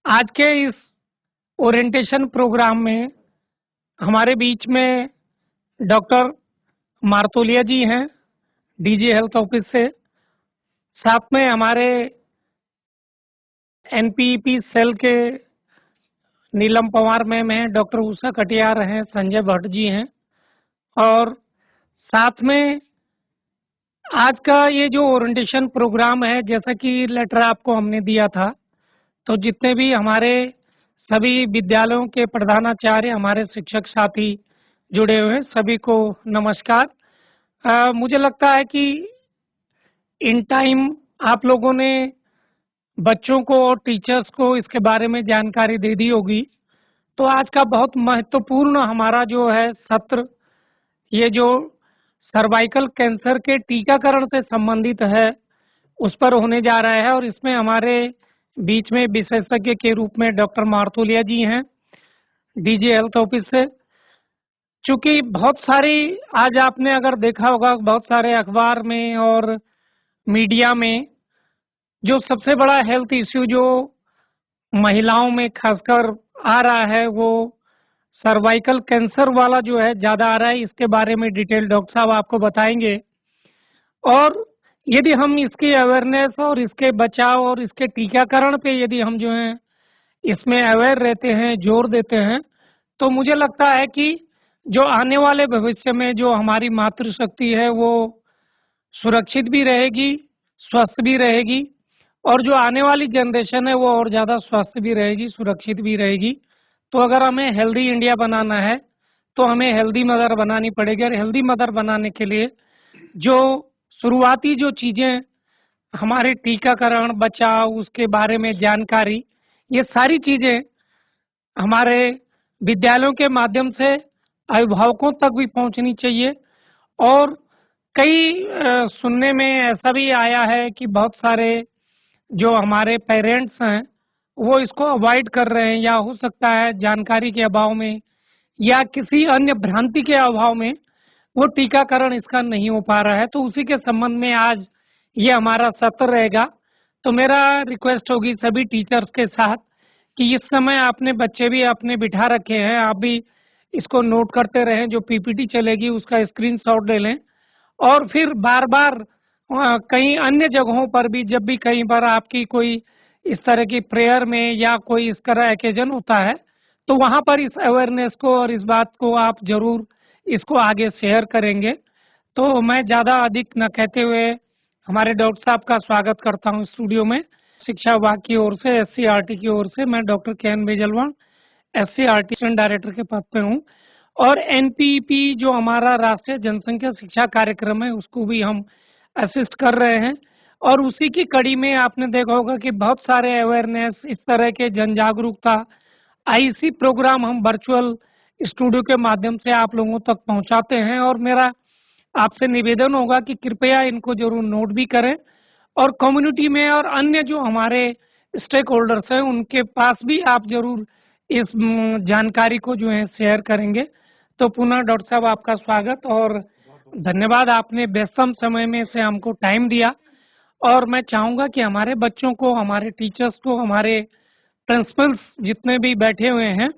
आज के इस ओरिएंटेशन प्रोग्राम में हमारे बीच में डॉक्टर मार्तोलिया जी हैं, डीजी हेल्थ ऑफिस से। साथ में हमारे एनपीईपी सेल के नीलम पवार मैम हैं, डॉक्टर उषा कटियार हैं, संजय भट्ट जी हैं। और साथ में आज का ये जो ओरिएंटेशन प्रोग्राम है, जैसा कि लेटर आपको हमने दिया था, तो जितने भी हमारे सभी विद्यालयों के प्रधानाचार्य, हमारे शिक्षक साथी जुड़े हुए हैं, सभी को नमस्कार। मुझे लगता है कि इन टाइम आप लोगों ने बच्चों को और टीचर्स को इसके बारे में जानकारी दे दी होगी। तो आज का बहुत महत्वपूर्ण हमारा जो है सत्र, ये जो सर्वाइकल कैंसर के टीकाकरण से संबंधित है, उस पर होने जा रहा है। और इसमें हमारे बीच में विशेषज्ञ के रूप में डॉक्टर मार्तोलिया जी हैं, डीजी हेल्थ ऑफिस से। चूंकि बहुत सारी, आज आपने अगर देखा होगा, बहुत सारे अखबार में और मीडिया में जो सबसे बड़ा हेल्थ इश्यू जो महिलाओं में खासकर आ रहा है, वो सर्वाइकल कैंसर वाला जो है ज़्यादा आ रहा है। इसके बारे में डिटेल डॉक्टर साहब आपको बताएंगे। और यदि हम इसकी अवेयरनेस और इसके बचाव और इसके टीकाकरण पे यदि हम जो है इसमें अवेयर रहते हैं, जोर देते हैं, तो मुझे लगता है कि जो आने वाले भविष्य में जो हमारी मातृशक्ति है वो सुरक्षित भी रहेगी, स्वस्थ भी रहेगी। और जो आने वाली जनरेशन है वो और ज़्यादा स्वस्थ भी रहेगी, सुरक्षित भी रहेगी। तो अगर हमें हेल्दी इंडिया बनाना है तो हमें हेल्दी मदर बनानी पड़ेगी। और हेल्दी मदर बनाने के लिए जो शुरुआती जो चीज़ें, हमारे टीकाकरण, बचाव, उसके बारे में जानकारी, ये सारी चीज़ें हमारे विद्यालयों के माध्यम से अभिभावकों तक भी पहुंचनी चाहिए। और कई सुनने में ऐसा भी आया है कि बहुत सारे जो हमारे पेरेंट्स हैं वो इसको अवॉइड कर रहे हैं, या हो सकता है जानकारी के अभाव में या किसी अन्य भ्रांति के अभाव में वो टीकाकरण इसका नहीं हो पा रहा है। तो उसी के संबंध में आज ये हमारा सत्र रहेगा। तो मेरा रिक्वेस्ट होगी सभी टीचर्स के साथ कि इस समय आपने बच्चे भी अपने बिठा रखे हैं, आप भी इसको नोट करते रहें। जो पीपीटी चलेगी उसका स्क्रीनशॉट ले लें। और फिर बार बार कहीं अन्य जगहों पर भी, जब भी कहीं पर आपकी कोई इस तरह की प्रेयर में या कोई इस तरह ओकेजन होता है, तो वहाँ पर इस अवेयरनेस को और इस बात को आप जरूर इसको आगे शेयर करेंगे। तो मैं ज़्यादा अधिक न कहते हुए हमारे डॉक्टर साहब का स्वागत करता हूँ स्टूडियो में। शिक्षा विभाग की ओर से, एससीईआरटी की ओर से मैं डॉक्टर के.एन. बेजलवान, एससीईआरटी डायरेक्टर के पद पे हूँ। और एनपीपी जो हमारा राष्ट्रीय जनसंख्या शिक्षा कार्यक्रम है, उसको भी हम असिस्ट कर रहे हैं। और उसी की कड़ी में आपने देखा होगा कि बहुत सारे अवेयरनेस, इस तरह के जन जागरूकता आईसी प्रोग्राम हम वर्चुअल स्टूडियो के माध्यम से आप लोगों तक पहुंचाते हैं। और मेरा आपसे निवेदन होगा कि कृपया इनको जरूर नोट भी करें और कम्युनिटी में और अन्य जो हमारे स्टेक होल्डर्स हैं उनके पास भी आप जरूर इस जानकारी को जो है शेयर करेंगे। तो पुनः डॉक्टर साहब आपका स्वागत और धन्यवाद, आपने व्यस्तम समय में से हमको टाइम दिया। और मैं चाहूँगा कि हमारे बच्चों को, हमारे टीचर्स को, हमारे प्रिंसिपल्स जितने भी बैठे हुए हैं,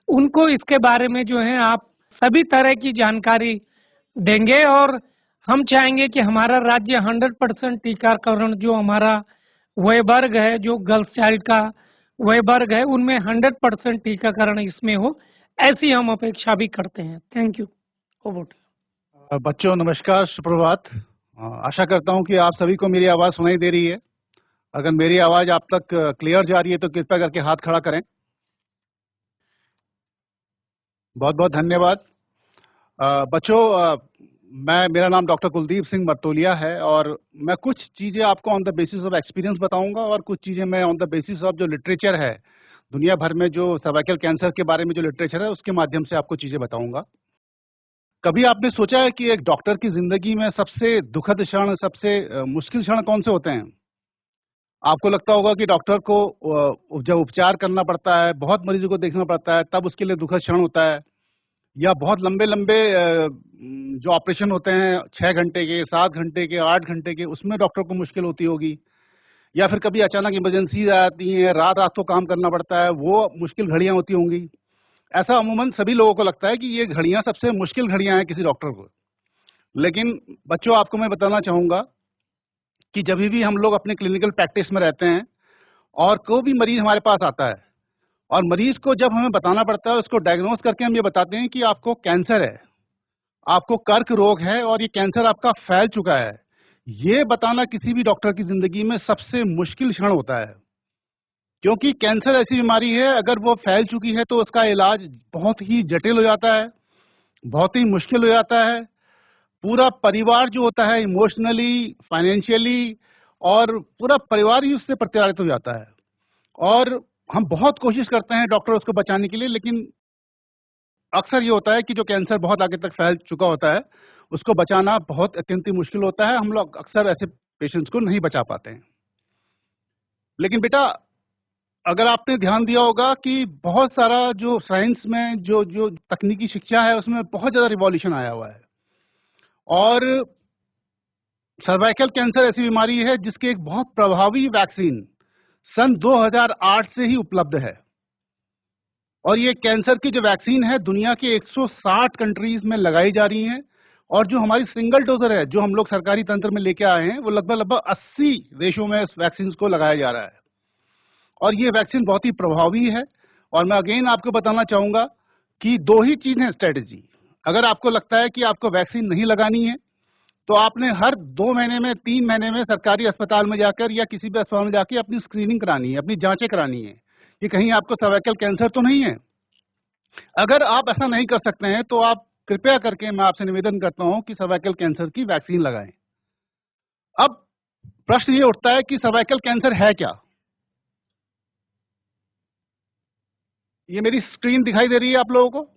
उनको इसके बारे में जो है आप सभी तरह की जानकारी देंगे। और हम चाहेंगे कि हमारा राज्य 100% टीकाकरण, जो हमारा वय वर्ग है, जो गर्ल्स चाइल्ड का वय वर्ग है, उनमें 100% टीकाकरण इसमें हो, ऐसी हम अपेक्षा भी करते हैं। Thank you. Over to you. बच्चों नमस्कार, सुप्रभात। आशा करता हूं कि आप सभी को मेरी आवाज़ सुनाई दे रही है। अगर मेरी आवाज़ आप तक क्लियर जा रही है तो कृपया करके हाथ खड़ा करें। बहुत बहुत धन्यवाद। बच्चों, मेरा नाम डॉक्टर कुलदीप सिंह मर्तोलिया है और मैं कुछ चीज़ें आपको on the basis of experience बताऊंगा और कुछ चीज़ें मैं ऑन द बेसिस ऑफ जो लिटरेचर है, दुनिया भर में जो सर्वाइकल कैंसर के बारे में जो लिटरेचर है उसके माध्यम से आपको चीज़ें बताऊंगा। कभी आपने सोचा है कि एक डॉक्टर की जिंदगी में सबसे दुखद क्षण, सबसे मुश्किल क्षण कौन से होते हैं? आपको लगता होगा कि डॉक्टर को जब उपचार करना पड़ता है, बहुत मरीजों को देखना पड़ता है, तब उसके लिए दुखद क्षण होता है। या बहुत लंबे लंबे जो ऑपरेशन होते हैं 6 घंटे के, 7 घंटे के, 8 घंटे के, उसमें डॉक्टर को मुश्किल होती होगी। या फिर कभी अचानक इमरजेंसी आ जाती है, रात रात को काम करना पड़ता है, वो मुश्किल घड़ियां होती होंगी। ऐसा अमूमन सभी लोगों को लगता है कि ये घड़ियां सबसे मुश्किल घड़ियां हैं किसी डॉक्टर को। लेकिन बच्चों, आपको मैं बताना चाहूंगा कि जब भी हम लोग अपने क्लिनिकल प्रैक्टिस में रहते हैं और कोई भी मरीज हमारे पास आता है और मरीज को जब हमें बताना पड़ता है, उसको डायग्नोस करके हम ये बताते हैं कि आपको कैंसर है, आपको कर्क रोग है और ये कैंसर आपका फैल चुका है। ये बताना किसी भी डॉक्टर की जिंदगी में सबसे मुश्किल क्षण होता है, क्योंकि कैंसर ऐसी बीमारी है, अगर वो फैल चुकी है तो उसका इलाज बहुत ही जटिल हो जाता है, बहुत ही मुश्किल हो जाता है। पूरा परिवार जो होता है इमोशनली, फाइनेंशियली और पूरा परिवार ही उससे प्रताड़ित हो जाता है। और हम बहुत कोशिश करते हैं डॉक्टर उसको बचाने के लिए, लेकिन अक्सर ये होता है कि जो कैंसर बहुत आगे तक फैल चुका होता है, उसको बचाना बहुत अत्यंत ही मुश्किल होता है। हम लोग अक्सर ऐसे पेशेंट्स को नहीं बचा पाते हैं। लेकिन बेटा, अगर आपने ध्यान दिया होगा कि बहुत सारा जो साइंस में जो जो तकनीकी शिक्षा है, उसमें बहुत ज़्यादा रिवॉल्यूशन आया हुआ है। और सर्वाइकल कैंसर ऐसी बीमारी है जिसके एक बहुत प्रभावी वैक्सीन सन 2008 से ही उपलब्ध है। और ये कैंसर की जो वैक्सीन है, दुनिया के 160 कंट्रीज में लगाई जा रही है। और जो हमारी सिंगल डोजर है, जो हम लोग सरकारी तंत्र में लेके आए हैं, वो लगभग 80 देशों में इस वैक्सीन को लगाया जा रहा है। और ये वैक्सीन बहुत ही प्रभावी है। और मैं अगेन आपको बताना चाहूंगा कि दो ही चीज है स्ट्रेटेजी। अगर आपको लगता है कि आपको वैक्सीन नहीं लगानी है, तो आपने हर 2 महीने में, 3 महीने में सरकारी अस्पताल में जाकर या किसी भी अस्पताल में जाकर अपनी स्क्रीनिंग करानी है, अपनी जांचें करानी है कि कहीं आपको सर्वाइकल कैंसर तो नहीं है। अगर आप ऐसा नहीं कर सकते हैं, तो आप कृपया करके, मैं आपसे निवेदन करता हूं कि सर्वाइकल कैंसर की वैक्सीन लगाएं। अब प्रश्न ये उठता है कि सर्वाइकल कैंसर है क्या? ये मेरी स्क्रीन दिखाई दे रही है आप लोगों को?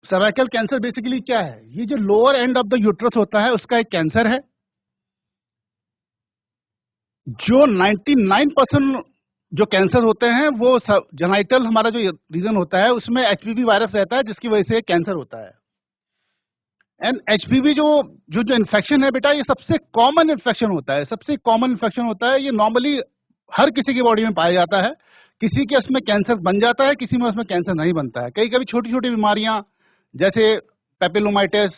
सर्वाइकल कैंसर बेसिकली क्या है? ये जो lower end of the uterus होता है, उसका एक कैंसर है। जो 99% जो कैंसर होते हैं, वो जेनाइटल, हमारा जो रीजन होता है, उसमें एचपीवी वायरस रहता है, जिसकी वजह से कैंसर होता है। एंड एचपीवी जो जो जो इन्फेक्शन है बेटा, ये सबसे कॉमन इन्फेक्शन होता है, सबसे कॉमन इन्फेक्शन होता है। ये नॉर्मली हर किसी की बॉडी में पाया जाता है। किसी के उसमें कैंसर बन जाता है, किसी में उसमें कैंसर नहीं बनता है। कई कभी छोटी छोटी बीमारियां जैसे पेपिलोमाइटिस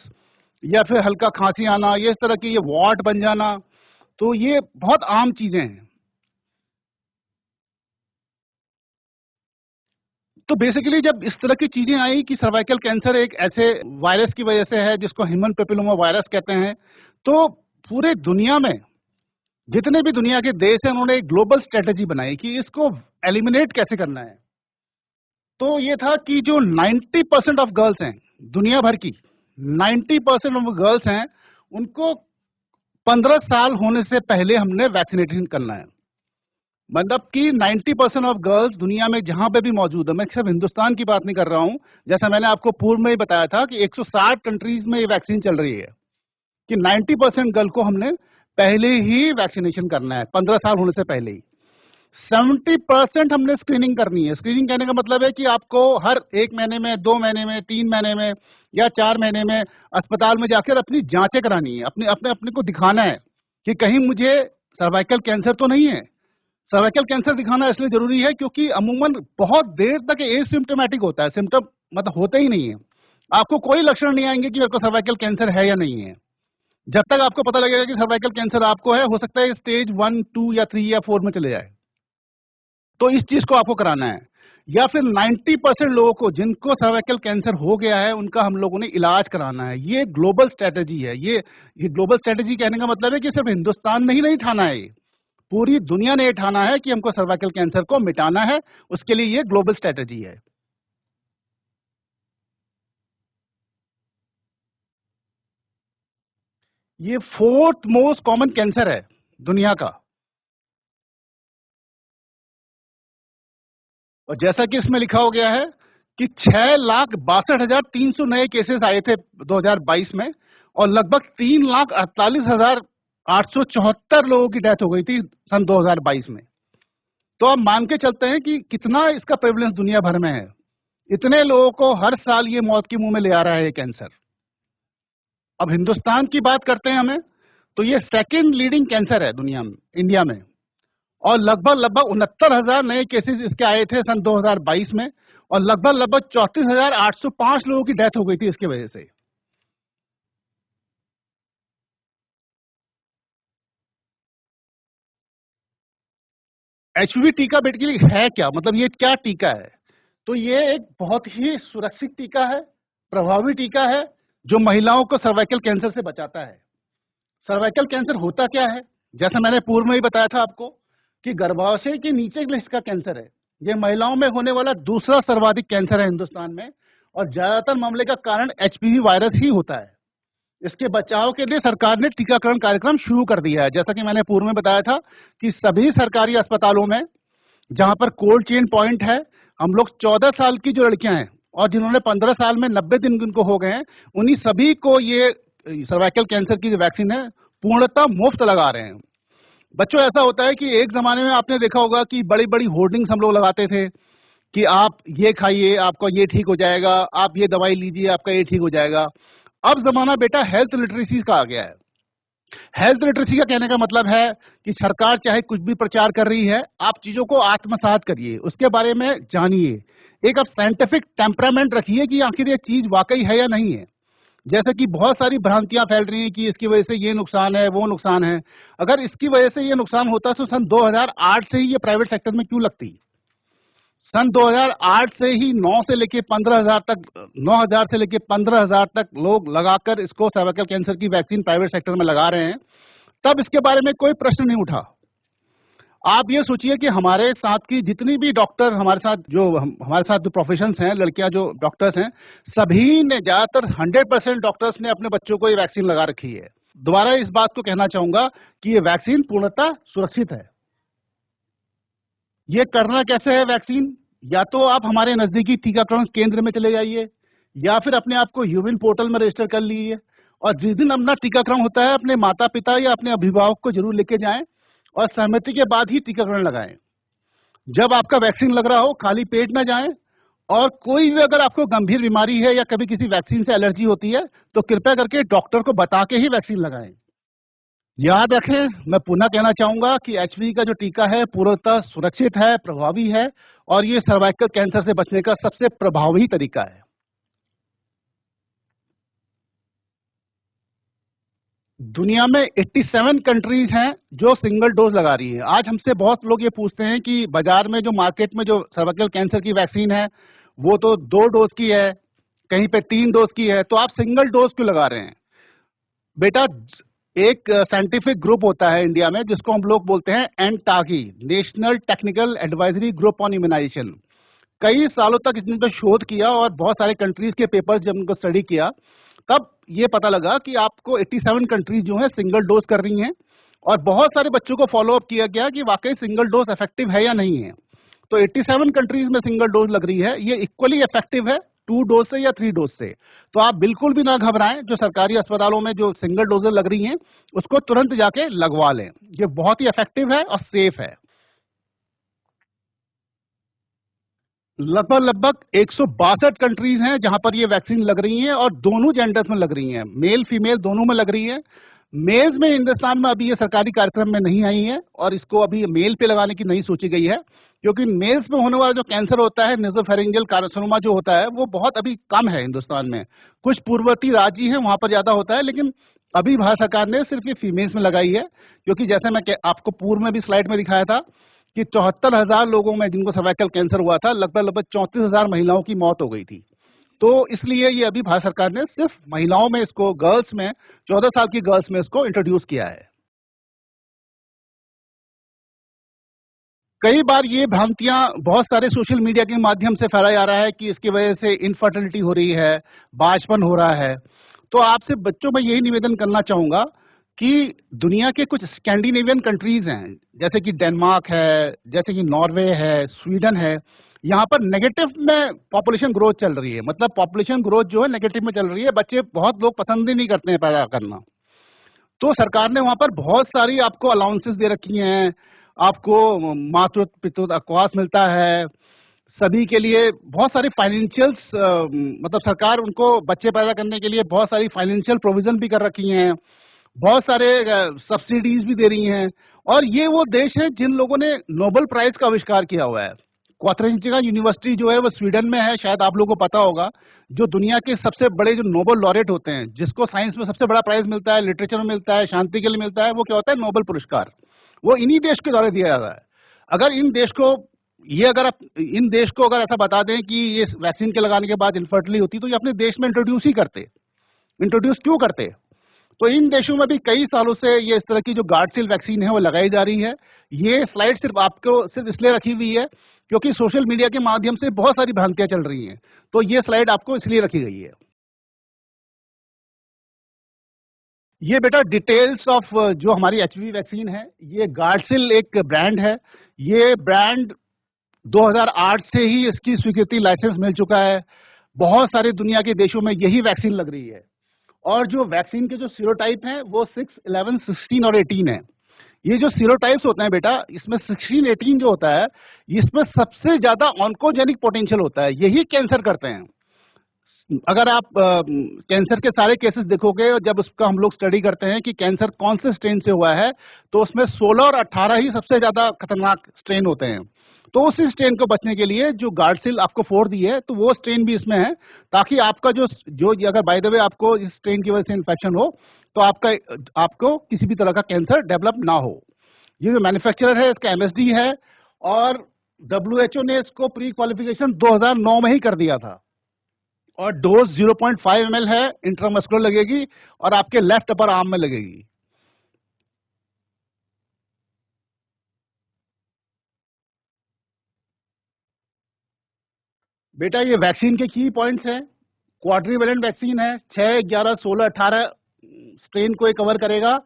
या फिर हल्का खांसी आना, ये इस तरह की, ये वॉट बन जाना, तो ये बहुत आम चीजें हैं। तो बेसिकली जब इस तरह की चीजें आई कि सर्वाइकल कैंसर एक ऐसे वायरस की वजह से है जिसको ह्यूमन पेपिलोमा वायरस कहते हैं, तो पूरे दुनिया में जितने भी दुनिया के देश हैं, उन्होंने एक ग्लोबल स्ट्रेटेजी बनाई कि इसको एलिमिनेट कैसे करना है। तो ये था कि जो 90% ऑफ गर्ल्स हैं दुनिया भर की, 90% ऑफ गर्ल्स हैं, उनको 15 साल होने से पहले हमने वैक्सीनेशन करना है। मतलब कि 90% ऑफ गर्ल्स दुनिया में जहां पे भी मौजूद है, मैं सिर्फ हिंदुस्तान की बात नहीं कर रहा हूं, जैसा मैंने आपको पूर्व में ही बताया था कि 160 कंट्रीज में ये वैक्सीन चल रही है, कि 90% गर्ल को हमने पहले ही वैक्सीनेशन करना है, 15 साल होने से पहले ही। 70% हमने स्क्रीनिंग करनी है। स्क्रीनिंग कहने का मतलब है कि आपको हर 1 महीने में, 2 महीने में, 3 महीने में या 4 महीने में अस्पताल में जाकर अपनी जांचें करानी है, अपने अपने अपने को दिखाना है कि कहीं मुझे सर्वाइकल कैंसर तो नहीं है। सर्वाइकल कैंसर दिखाना इसलिए जरूरी है क्योंकि अमूमन बहुत देर तक एसिम्प्टोमेटिक होता है, सिम्टम मतलब होते ही नहीं है, आपको कोई लक्षण नहीं आएंगे कि मेरे को सर्वाइकल कैंसर है या नहीं है। जब तक आपको पता लगेगा कि सर्वाइकल कैंसर आपको है, हो सकता है स्टेज 1, 2 या 3 या 4 में चले जाए। तो इस चीज को आपको कराना है। या फिर 90% लोगों को जिनको सर्वाइकल कैंसर हो गया है, उनका हम लोगों ने इलाज कराना है। ये ग्लोबल स्ट्रेटेजी है। ये ग्लोबल स्ट्रेटेजी कहने का मतलब है कि सिर्फ हिंदुस्तान ने ही नहीं ठाना है, पूरी दुनिया ने ये ठाना है कि हमको सर्वाइकल कैंसर को मिटाना है। उसके लिए ये ग्लोबल स्ट्रेटेजी है। ये 4th मोस्ट कॉमन कैंसर है दुनिया का। और जैसा कि इसमें लिखा हो गया है कि 6,62,300 नए केसेस आए थे 2022 में, और लगभग 3,48,874 लोगों की डेथ हो गई थी सन 2022 में। तो आप मान के चलते हैं कि कितना इसका प्रेवलेंस दुनिया भर में है। इतने लोगों को हर साल ये मौत के मुंह में ले आ रहा है ये कैंसर। अब हिंदुस्तान की बात करते हैं हमें, तो ये सेकंड लीडिंग कैंसर है दुनिया में, इंडिया में। और लगभग लगभग 69,000 नए केसेस इसके आए थे सन 2022 में, और लगभग लगभग 34,805 लोगों की डेथ हो गई थी इसकी वजह से। एचपीवी टीका बेसिकली है क्या, मतलब ये क्या टीका है? तो ये एक बहुत ही सुरक्षित टीका है, प्रभावी टीका है, जो महिलाओं को सर्वाइकल कैंसर से बचाता है। सर्वाइकल कैंसर होता क्या है? जैसा मैंने पूर्व में ही बताया था आपको कि गर्भाशय के नीचे के इसका कैंसर है। ये महिलाओं में होने वाला दूसरा सर्वाधिक कैंसर है हिंदुस्तान में, और ज्यादातर मामले का कारण एचपीवी वायरस ही होता है। इसके बचाव के लिए सरकार ने टीकाकरण कार्यक्रम शुरू कर दिया है। जैसा कि मैंने पूर्व में बताया था कि सभी सरकारी अस्पतालों में जहां पर कोल्ड चेन पॉइंट है, हम लोग 14 साल की जो लड़कियां हैं और जिन्होंने 15 साल में 90 दिन उनको हो गए हैं, उन्हीं सभी को ये सर्वाइकल कैंसर की जो वैक्सीन है पूर्णतः मुफ्त लगा रहे हैं। बच्चों, ऐसा होता है कि एक जमाने में आपने देखा होगा कि बड़ी बड़ी होर्डिंग्स हम लोग लगाते थे कि आप ये खाइए, आपका ये ठीक हो जाएगा, आप ये दवाई लीजिए, आपका ये ठीक हो जाएगा। अब जमाना बेटा हेल्थ लिटरेसी का आ गया है। हेल्थ लिटरेसी का कहने का मतलब है कि सरकार चाहे कुछ भी प्रचार कर रही है, आप चीजों को आत्मसात करिए, उसके बारे में जानिए, एक आप साइंटिफिक टेम्परामेंट रखिए कि आखिर ये चीज वाकई है या नहीं है। जैसे कि बहुत सारी भ्रांतियां फैल रही हैं कि इसकी वजह से ये नुकसान है, वो नुकसान है। अगर इसकी वजह से ये नुकसान होता तो सन 2008 से ही ये प्राइवेट सेक्टर में क्यों लगती? सन 2008 से ही 9 से लेके 15,000 तक, 9,000 से लेके 15,000 तक लोग लगाकर इसको सर्वाइकल कैंसर की वैक्सीन प्राइवेट सेक्टर में लगा रहे हैं, तब इसके बारे में कोई प्रश्न नहीं उठा। आप ये सोचिए कि हमारे साथ की जितनी भी डॉक्टर हमारे साथ जो हमारे साथ जो प्रोफेशंस हैं, लड़कियां जो डॉक्टर्स हैं, सभी ने, ज्यादातर 100% डॉक्टर्स ने अपने बच्चों को ये वैक्सीन लगा रखी है। दोबारा इस बात को कहना चाहूंगा कि ये वैक्सीन पूर्णतः सुरक्षित है। ये करना कैसे है वैक्सीन? या तो आप हमारे नजदीकी टीकाकरण केंद्र में चले जाइए, या फिर अपने आप को यूविन पोर्टल में रजिस्टर कर लीजिए, और जिस दिन अपना टीकाकरण होता है अपने माता पिता या अपने अभिभावक को जरूर लेके जाएं, और सहमति के बाद ही टीकाकरण लगाएं। जब आपका वैक्सीन लग रहा हो खाली पेट ना जाएं, और कोई भी अगर आपको गंभीर बीमारी है या कभी किसी वैक्सीन से एलर्जी होती है तो कृपया करके डॉक्टर को बता के ही वैक्सीन लगाएं। याद रखें, मैं पुनः कहना चाहूंगा कि एचपीवी का जो टीका है पूर्णतः सुरक्षित है, प्रभावी है, और ये सर्वाइकल कैंसर से बचने का सबसे प्रभावी तरीका है। दुनिया में 87 कंट्रीज हैं जो सिंगल डोज लगा रही है। आज हमसे बहुत लोग ये पूछते हैं कि बाजार में जो मार्केट में जो सर्वाइकल कैंसर की वैक्सीन है वो तो 2 डोज की है, कहीं पे 3 डोज की है, तो आप सिंगल डोज क्यों लगा रहे हैं? बेटा, एक साइंटिफिक ग्रुप होता है इंडिया में जिसको हम लोग बोलते हैं NTAGI, national technical advisory group on immunisation. कई सालों तक इसने पे शोध किया और बहुत सारे कंट्रीज के पेपर्स जब उनको स्टडी किया, तब ये पता लगा कि आपको 87 कंट्रीज जो है सिंगल डोज कर रही हैं, और बहुत सारे बच्चों को फॉलो अप किया गया कि वाकई सिंगल डोज इफेक्टिव है या नहीं है। तो 87 कंट्रीज में सिंगल डोज लग रही है, ये इक्वली इफेक्टिव है 2 डोज से या 3 डोज से। तो आप बिल्कुल भी ना घबराएं, जो सरकारी अस्पतालों में जो सिंगल डोजेज लग रही हैं उसको तुरंत जाके लगवा लें। ये बहुत ही इफेक्टिव है और सेफ है। लगभग लगभग 162 कंट्रीज हैं जहां पर ये वैक्सीन लग रही हैं, और दोनों जेंडर्स में लग रही हैं, मेल फीमेल दोनों में लग रही है। मेल्स में हिंदुस्तान में अभी ये सरकारी कार्यक्रम में नहीं आई है, और इसको अभी मेल पे लगाने की नहीं सोची गई है, क्योंकि मेल्स में होने वाला जो कैंसर होता है, नेसोफेरिंजियल कार्सिनोमा जो होता है, वो बहुत अभी कम है हिंदुस्तान में। कुछ पूर्ववर्ती राज्य हैं वहां पर ज्यादा होता है, लेकिन अभी भारत सरकार ने सिर्फ ये फीमेल्स में लगाई है, क्योंकि जैसे मैं आपको पूर्व में भी स्लाइड में दिखाया था कि 74,000 लोगों में जिनको सर्वाइकल कैंसर हुआ था, लगभग लगभग 34,000 महिलाओं की मौत हो गई थी। तो इसलिए ये अभी भारत सरकार ने सिर्फ महिलाओं में इसको, गर्ल्स में, 14 साल की गर्ल्स में इसको इंट्रोड्यूस किया है। कई बार ये भ्रांतियां बहुत सारे सोशल मीडिया के माध्यम से फैलाया जा रहा है कि इसकी वजह से इनफर्टिलिटी हो रही है, बांझपन हो रहा है। तो आपसे बच्चों में यही निवेदन करना चाहूंगा कि दुनिया के कुछ स्कैंडिनेवियन कंट्रीज हैं, जैसे कि डेनमार्क है, जैसे कि नॉर्वे है, स्वीडन है, यहाँ पर नेगेटिव में पॉपुलेशन ग्रोथ चल रही है। मतलब पॉपुलेशन ग्रोथ जो है नेगेटिव में चल रही है, बच्चे बहुत लोग पसंद ही नहीं करते हैं पैदा करना। तो सरकार ने वहां पर बहुत सारी आपको अलाउंसेस दे रखी हैं, आपको मातृत्व पितृत्व अवकाश मिलता है, सभी के लिए बहुत सारी फाइनेंशियल्स, मतलब सरकार उनको बच्चे पैदा करने के लिए बहुत सारी फाइनेंशियल प्रोविजन भी कर रखी हैं, बहुत सारे सब्सिडीज भी दे रही हैं, और ये वो देश है जिन लोगों ने नोबेल प्राइज का आविष्कार किया हुआ है। क्वाद्रेंचा यूनिवर्सिटी जो है वो स्वीडन में है, शायद आप लोगों को पता होगा। जो दुनिया के सबसे बड़े जो नोबेल लॉरेट होते हैं, जिसको साइंस में सबसे बड़ा प्राइज मिलता है, लिटरेचर में मिलता है, शांति के लिए मिलता है, वो क्या होता है? नोबेल पुरस्कार। वो इन्हीं देश के द्वारा दिया जाता है। अगर इन देश को अगर आप इन देश को अगर ऐसा बता दें कि ये वैक्सीन के लगाने के बाद इनफर्टिलिटी होती, तो ये अपने देश में इंट्रोड्यूस क्यों करते? तो इन देशों में भी कई सालों से ये इस तरह की जो गार्डसिल वैक्सीन है वो लगाई जा रही है। ये स्लाइड सिर्फ इसलिए रखी हुई है क्योंकि सोशल मीडिया के माध्यम से बहुत सारी भ्रांतियां चल रही हैं, तो ये स्लाइड आपको इसलिए रखी गई है। ये बेटा डिटेल्स ऑफ जो हमारी एचपीवी वैक्सीन है, ये गार्डसिल एक ब्रांड है। ये ब्रांड 2008 से ही इसकी स्वीकृति लाइसेंस मिल चुका है। बहुत सारे दुनिया के देशों में यही वैक्सीन लग रही है। और जो वैक्सीन के जो सीरोटाइप हैं वो 6, 11, 16 और 18 है। ये जो सीरोटाइप्स होते हैं बेटा, इसमें 16, 18 जो होता है, इसमें सबसे ज्यादा ऑन्कोजेनिक पोटेंशियल होता है, यही कैंसर करते हैं। अगर आप कैंसर के सारे केसेस देखोगे और जब उसका हम लोग स्टडी करते हैं कि कैंसर कौन से स्ट्रेन से हुआ है, तो उसमें 16 और 18 ही सबसे ज्यादा खतरनाक स्ट्रेन होते हैं। तो उस स्ट्रेन को बचने के लिए जो गार्डसिल आपको 4 दी है, तो वो स्ट्रेन भी इसमें है, ताकि आपका जो अगर बाय द वे आपको इस स्ट्रेन की वजह से इन्फेक्शन हो, तो आपको किसी भी तरह का कैंसर डेवलप ना हो। ये जो मैन्युफैक्चरर है इसका एमएसडी है, और WHO ने इसको प्री क्वालिफिकेशन 2009 में ही कर दिया था। और डोज 0.5 ml है, इंट्रामस्कुलर लगेगी और आपके लेफ्ट अपर आर्म में लगेगी। बेटा ये वैक्सीन के की पॉइंट्स हैं। क्वाड्रीवेलेंट वैक्सीन है, 6, 11, 16, 18 स्ट्रेन को ये कवर करेगा।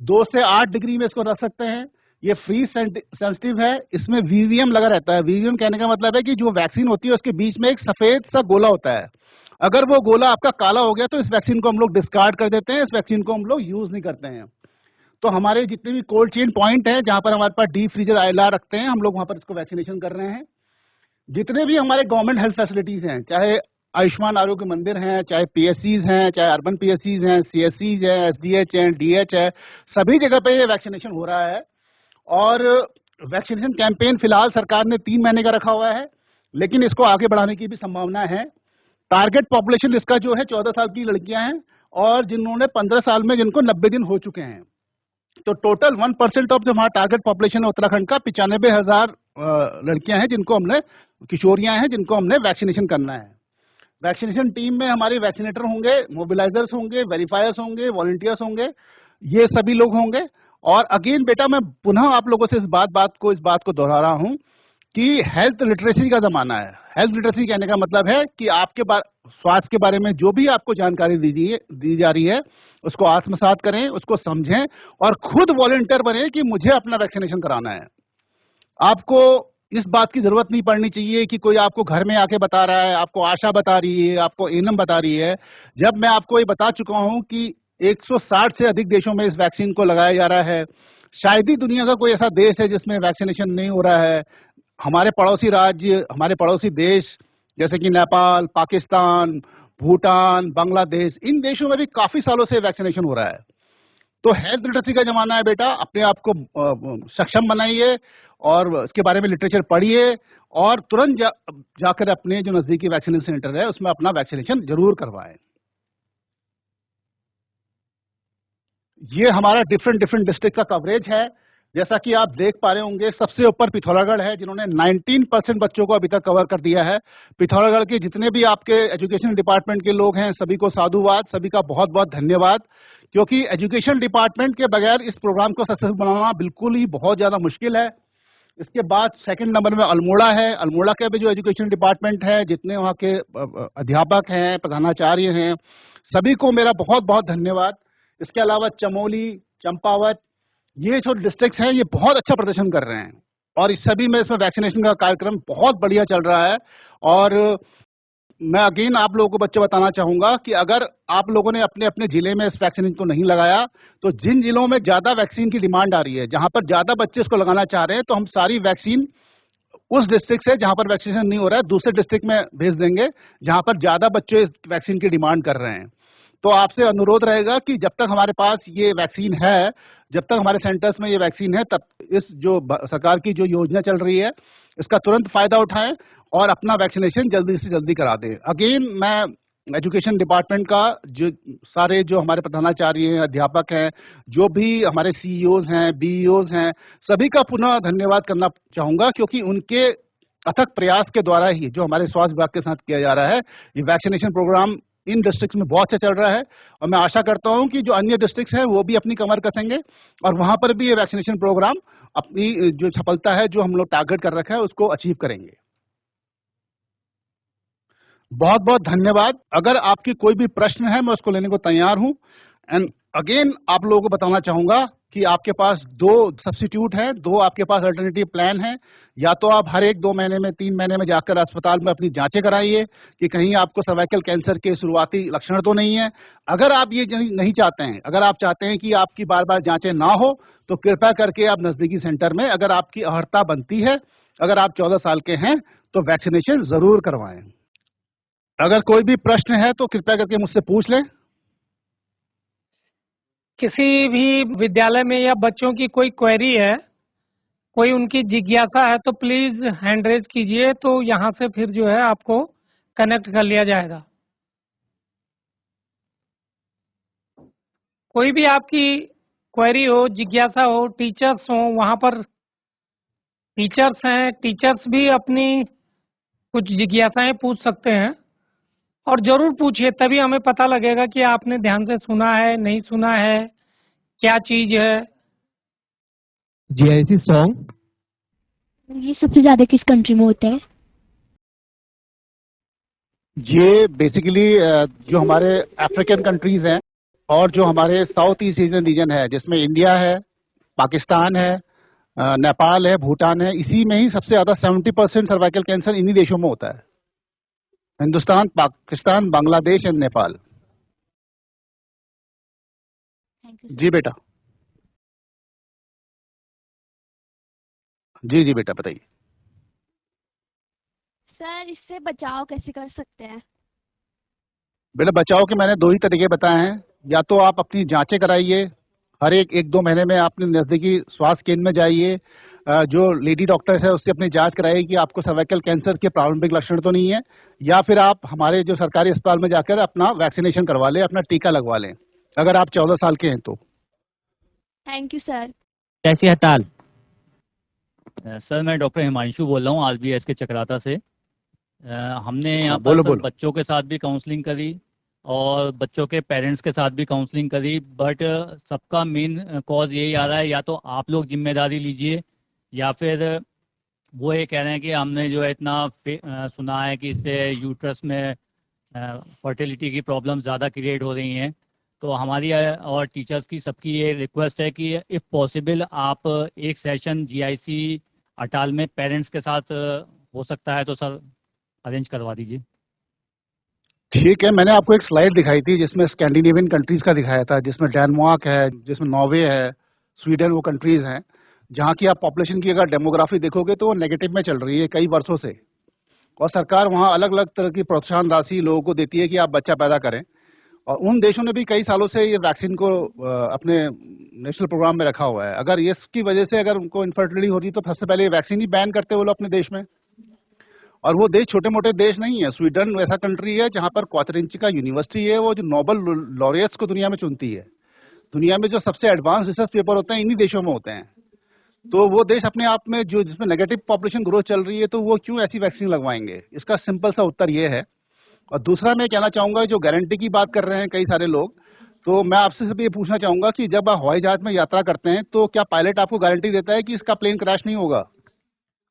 2 से 8 डिग्री में इसको रख सकते हैं। ये फ्री सेंसिटिव है। इसमें वीवीएम लगा रहता है। वीवीएम कहने का मतलब है कि जो वैक्सीन होती है उसके बीच में एक सफेद सा गोला होता है। अगर वो गोला आपका काला हो गया तो इस वैक्सीन को हम लोग डिस्कार्ड कर देते हैं, इस वैक्सीन को हम लोग यूज नहीं करते हैं। तो हमारे जितने भी कोल्ड चेन पॉइंट है जहां पर हमारे पास डीप फ्रीजर आईएलआर रखते हैं, हम लोग वहां पर इसको वैक्सीनेशन कर रहे हैं। जितने भी हमारे गवर्नमेंट हेल्थ फैसिलिटीज हैं, चाहे आयुष्मान आरोग्य मंदिर हैं, चाहे पीएससीज हैं, चाहे अर्बन पीएससीज हैं, सीएससीज हैं, एसडीएच हैं, डीएच है, सभी जगह पे ये वैक्सीनेशन हो रहा है। और वैक्सीनेशन कैंपेन फिलहाल सरकार ने 3 महीने का रखा हुआ है, लेकिन इसको आगे बढ़ाने की भी संभावना है। टारगेट पॉपुलेशन इसका जो है 14 साल की लड़कियां हैं, और जिन्होंने 15 साल में जिनको 90 दिन हो चुके हैं। तो टोटल 1% ऑफ जो हमारा टारगेट पॉपुलेशन है उत्तराखंड का 95,000 लड़कियां हैं, जिनको हमने, किशोरियां हैं, जिनको हमने वैक्सीनेशन करना है। वैक्सीनेशन टीम में हमारे वैक्सीनेटर होंगे, मोबिलाइजर्स होंगे, वेरीफायर्स होंगे, वॉलंटियर्स होंगे, ये सभी लोग होंगे। और अगेन बेटा मैं पुनः आप लोगों से इस बात को दोहरा रहा हूं कि हेल्थ लिटरेसी का जमाना है। हेल्थ लिटरेसी कहने का मतलब है कि आपके स्वास्थ्य के बारे में जो भी आपको जानकारी दी जा रही है, उसको आत्मसात करें, उसको समझें और खुद वॉलंटियर बने कि मुझे अपना वैक्सीनेशन कराना है। आपको इस बात की जरूरत नहीं पड़नी चाहिए कि कोई आपको घर में आके बता रहा है, आपको आशा बता रही है, आपको एनम बता रही है। जब मैं आपको ये बता चुका हूं कि 160 से अधिक देशों में इस वैक्सीन को लगाया जा रहा है, शायद ही दुनिया का कोई ऐसा देश है जिसमें वैक्सीनेशन नहीं हो रहा है। हमारे पड़ोसी राज्य, हमारे पड़ोसी देश जैसे कि नेपाल, पाकिस्तान, भूटान, बांग्लादेश, इन देशों में भी काफी सालों से वैक्सीनेशन हो रहा है। तो हेल्थ लिटरेसी का जमाना है बेटा, अपने आप को सक्षम बनाइए और इसके बारे में लिटरेचर पढ़िए, और तुरंत जाकर अपने जो नजदीकी वैक्सीनेशन सेंटर है उसमें अपना वैक्सीनेशन जरूर करवाएं। ये हमारा डिफरेंट डिस्ट्रिक्ट का कवरेज है। जैसा कि आप देख पा रहे होंगे, सबसे ऊपर पिथौरागढ़ है, जिन्होंने 19% बच्चों को अभी तक कवर कर दिया है। पिथौरागढ़ के जितने भी आपके एजुकेशन डिपार्टमेंट के लोग हैं, सभी को साधुवाद, सभी का बहुत बहुत धन्यवाद, क्योंकि एजुकेशन डिपार्टमेंट के बगैर इस प्रोग्राम को सक्सेसफुल बनाना बिल्कुल ही बहुत ज्यादा मुश्किल है। इसके बाद सेकंड नंबर में अल्मोड़ा है। अल्मोड़ा के भी जो एजुकेशन डिपार्टमेंट है, जितने वहाँ के अध्यापक हैं, प्रधानाचार्य हैं, सभी को मेरा बहुत बहुत धन्यवाद। इसके अलावा चमोली, चंपावत, ये जो डिस्ट्रिक्ट्स हैं, ये बहुत अच्छा प्रदर्शन कर रहे हैं, और इस सभी में इसमें वैक्सीनेशन का कार्यक्रम बहुत बढ़िया चल रहा है। और मैं अगेन आप लोगों को बच्चे बताना चाहूंगा कि अगर आप लोगों ने अपने अपने जिले में इस वैक्सीन को नहीं लगाया, तो जिन जिलों में ज्यादा वैक्सीन की डिमांड आ रही है, जहां पर ज्यादा बच्चे इसको लगाना चाह रहे हैं, तो हम सारी वैक्सीन उस डिस्ट्रिक्ट से जहां पर वैक्सीनेशन नहीं हो रहा है, दूसरे डिस्ट्रिक्ट में भेज देंगे जहां पर ज्यादा बच्चे इस वैक्सीन की डिमांड कर रहे हैं। तो आपसे अनुरोध रहेगा कि जब तक हमारे पास ये वैक्सीन है, जब तक हमारे सेंटर्स में ये वैक्सीन है, तब इस जो सरकार की जो योजना चल रही है, इसका तुरंत फायदा उठाएं और अपना वैक्सीनेशन जल्दी से जल्दी करा दें। अगेन मैं एजुकेशन डिपार्टमेंट का जो सारे जो हमारे प्रधानाचार्य हैं, अध्यापक हैं, जो भी हमारे सीईओज हैं, बीईओज हैं, सभी का पुनः धन्यवाद करना चाहूंगा, क्योंकि उनके अथक प्रयास के द्वारा ही जो हमारे स्वास्थ्य विभाग के साथ किया जा रहा है, ये वैक्सीनेशन प्रोग्राम इन डिस्ट्रिक्ट्स में बहुत अच्छा चल रहा है। और मैं आशा करता हूं कि जो अन्य डिस्ट्रिक्ट्स हैं वो भी अपनी कमर कसेंगे और वहां पर भी ये वैक्सीनेशन प्रोग्राम अपनी जो सफलता है, जो हम लोग टारगेट कर रखा है, उसको अचीव करेंगे। बहुत बहुत धन्यवाद। अगर आपकी कोई भी प्रश्न है, मैं उसको लेने को तैयार हूं। एंड अगेन आप लोगों को बताना चाहूंगा कि आपके पास 2 सब्स्टिट्यूट हैं, 2 आपके पास अल्टरनेटिव प्लान है। या तो आप हर एक 2 महीने में, 3 महीने में जाकर अस्पताल में अपनी जांचें कराइए कि कहीं आपको सर्वाइकल कैंसर के शुरुआती लक्षण तो नहीं है। अगर आप ये नहीं चाहते हैं, अगर आप चाहते हैं कि आपकी बार बार जांचें ना हो, तो कृपया करके आप नजदीकी सेंटर में, अगर आपकी अर्हता बनती है, अगर आप 14 साल के हैं, तो वैक्सीनेशन जरूर करवाएं। अगर कोई भी प्रश्न है तो कृपया करके मुझसे पूछ लें। किसी भी विद्यालय में या बच्चों की कोई क्वेरी है, कोई उनकी जिज्ञासा है, तो प्लीज हैंड रेज कीजिए, तो यहाँ से फिर जो है आपको कनेक्ट कर लिया जाएगा। कोई भी आपकी क्वेरी हो, जिज्ञासा हो, टीचर्स हो, वहाँ पर टीचर्स हैं, टीचर्स भी अपनी कुछ जिज्ञासाएं पूछ सकते हैं। और जरूर पूछिए, तभी हमें पता लगेगा कि आपने ध्यान से सुना है, नहीं सुना है, क्या चीज है। जीआईसी सॉन्ग ये सबसे ज्यादा किस कंट्री में होता है? ये बेसिकली जो हमारे अफ्रीकन कंट्रीज हैं और जो हमारे साउथ ईस्ट एशियन रीजन है, जिसमें इंडिया है, पाकिस्तान है, नेपाल है, भूटान है, इसी में ही सबसे ज्यादा 70% सर्वाइकल कैंसर इन्हीं देशों में होता है। Hindustan, Pakistan, Bangladesh and Nepal. Thank you जी बेटा। जी जी बेटा, बताइए। सर, इससे बचाव कैसे कर सकते हैं? बेटा, बचाव के मैंने 2 ही तरीके बताए हैं। या तो आप अपनी जांचें कराइए, हर एक 1-2 महीने में अपने नजदीकी स्वास्थ्य केंद्र में जाइए, जो लेडी डॉक्टर है उससे अपनी जांच कराइए कि आपको सर्वाइकल कैंसर के प्रारंभिक लक्षण तो नहीं है। या फिर आप हमारे जो सरकारी अस्पताल में जाकर अपना वैक्सीनेशन करवा लें, अपना टीका लगवा लें, अगर आप 14 साल के हैं तो। Thank you sir. कैसी हड़ताल? सर, मैं डॉक्टर हिमांशु बोल रहा हूँ आरबीएस के चक्राता से। हमने यहाँ पर बोलो सर बोलो। बच्चों के साथ भी काउंसलिंग करी और बच्चों के पेरेंट्स के साथ भी काउंसलिंग करी, बट सबका मेन कॉज यही आ रहा है, या तो आप लोग जिम्मेदारी लीजिए, या फिर वो ये कह रहे हैं कि हमने जो है इतना सुना है कि इससे यूट्रस में फर्टिलिटी की प्रॉब्लम ज़्यादा क्रिएट हो रही हैं। तो हमारी और टीचर्स की सबकी ये रिक्वेस्ट है कि इफ़ पॉसिबल आप एक सेशन जीआईसी अटाल में पेरेंट्स के साथ हो सकता है तो सर अरेंज करवा दीजिए। ठीक है, मैंने आपको एक स्लाइड दिखाई थी जिसमें स्कैंडिनेवियन कंट्रीज का दिखाया था, जिसमें डेनमार्क है, जिसमें नॉर्वे है, स्वीडन, वो कंट्रीज हैं जहाँ की आप पॉपुलेशन की अगर डेमोग्राफी देखोगे तो वो नेगेटिव में चल रही है कई वर्षों से। और सरकार वहाँ अलग अलग तरह की प्रोत्साहन राशि लोगों को देती है कि आप बच्चा पैदा करें। और उन देशों ने भी कई सालों से ये वैक्सीन को अपने नेशनल प्रोग्राम में रखा हुआ है। अगर इसकी वजह से अगर उनको इनफर्टिलिटी हो रही है तो सबसे पहले ये वैक्सीन ही बैन करते वो लोग अपने देश में। और वो देश छोटे मोटे देश नहीं है। स्वीडन वैसा कंट्री है जहाँ पर क्वातरिंची का यूनिवर्सिटी है, वो जो नोबेल लॉरियट्स को दुनिया में चुनती है। दुनिया में जो सबसे एडवांस रिसर्च पेपर होते हैं इन्हीं देशों में होते हैं। तो वो देश अपने आप में जो जिसमें नेगेटिव पॉपुलेशन ग्रोथ चल रही है, तो वो क्यों ऐसी वैक्सीन लगवाएंगे? इसका सिंपल सा उत्तर ये है। और दूसरा मैं कहना चाहूंगा, जो गारंटी की बात कर रहे हैं कई सारे लोग, तो मैं आपसे सिर्फ ये पूछना चाहूंगा कि जब आप हवाई जहाज में यात्रा करते हैं तो क्या पायलट आपको गारंटी देता है कि इसका प्लेन क्रैश नहीं होगा?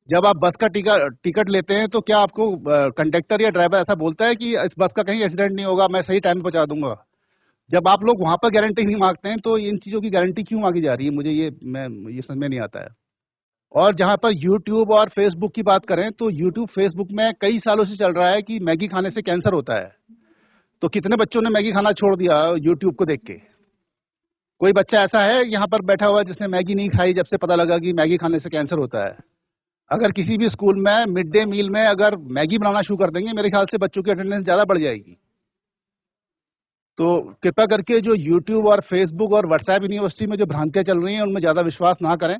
जब आप बस का टिकट लेते हैं तो क्या आपको कंडक्टर या ड्राइवर ऐसा बोलता है कि इस बस का कहीं एक्सीडेंट नहीं होगा, मैं सही टाइम पे पहुंचा दूंगा? जब आप लोग वहां पर गारंटी नहीं मांगते हैं तो इन चीजों की गारंटी क्यों मांगी जा रही है? मुझे ये समझ में नहीं आता है। और जहां पर यूट्यूब और फेसबुक की बात करें तो यूट्यूब फेसबुक में कई सालों से चल रहा है कि मैगी खाने से कैंसर होता है। तो कितने बच्चों ने मैगी खाना छोड़ दिया यूट्यूब को देख के? कोई बच्चा ऐसा है यहाँ पर बैठा हुआ जिसने मैगी नहीं खाई जब से पता लगा कि मैगी खाने से कैंसर होता है? अगर किसी भी स्कूल में मिड डे मील में अगर मैगी बनाना शुरू कर देंगे, मेरे ख्याल से बच्चों की अटेंडेंस ज्यादा बढ़ जाएगी। तो कृपया करके जो यूट्यूब और फेसबुक और व्हाट्सएप यूनिवर्सिटी में जो भ्रांतियां चल रही हैं उनमें ज़्यादा विश्वास ना करें,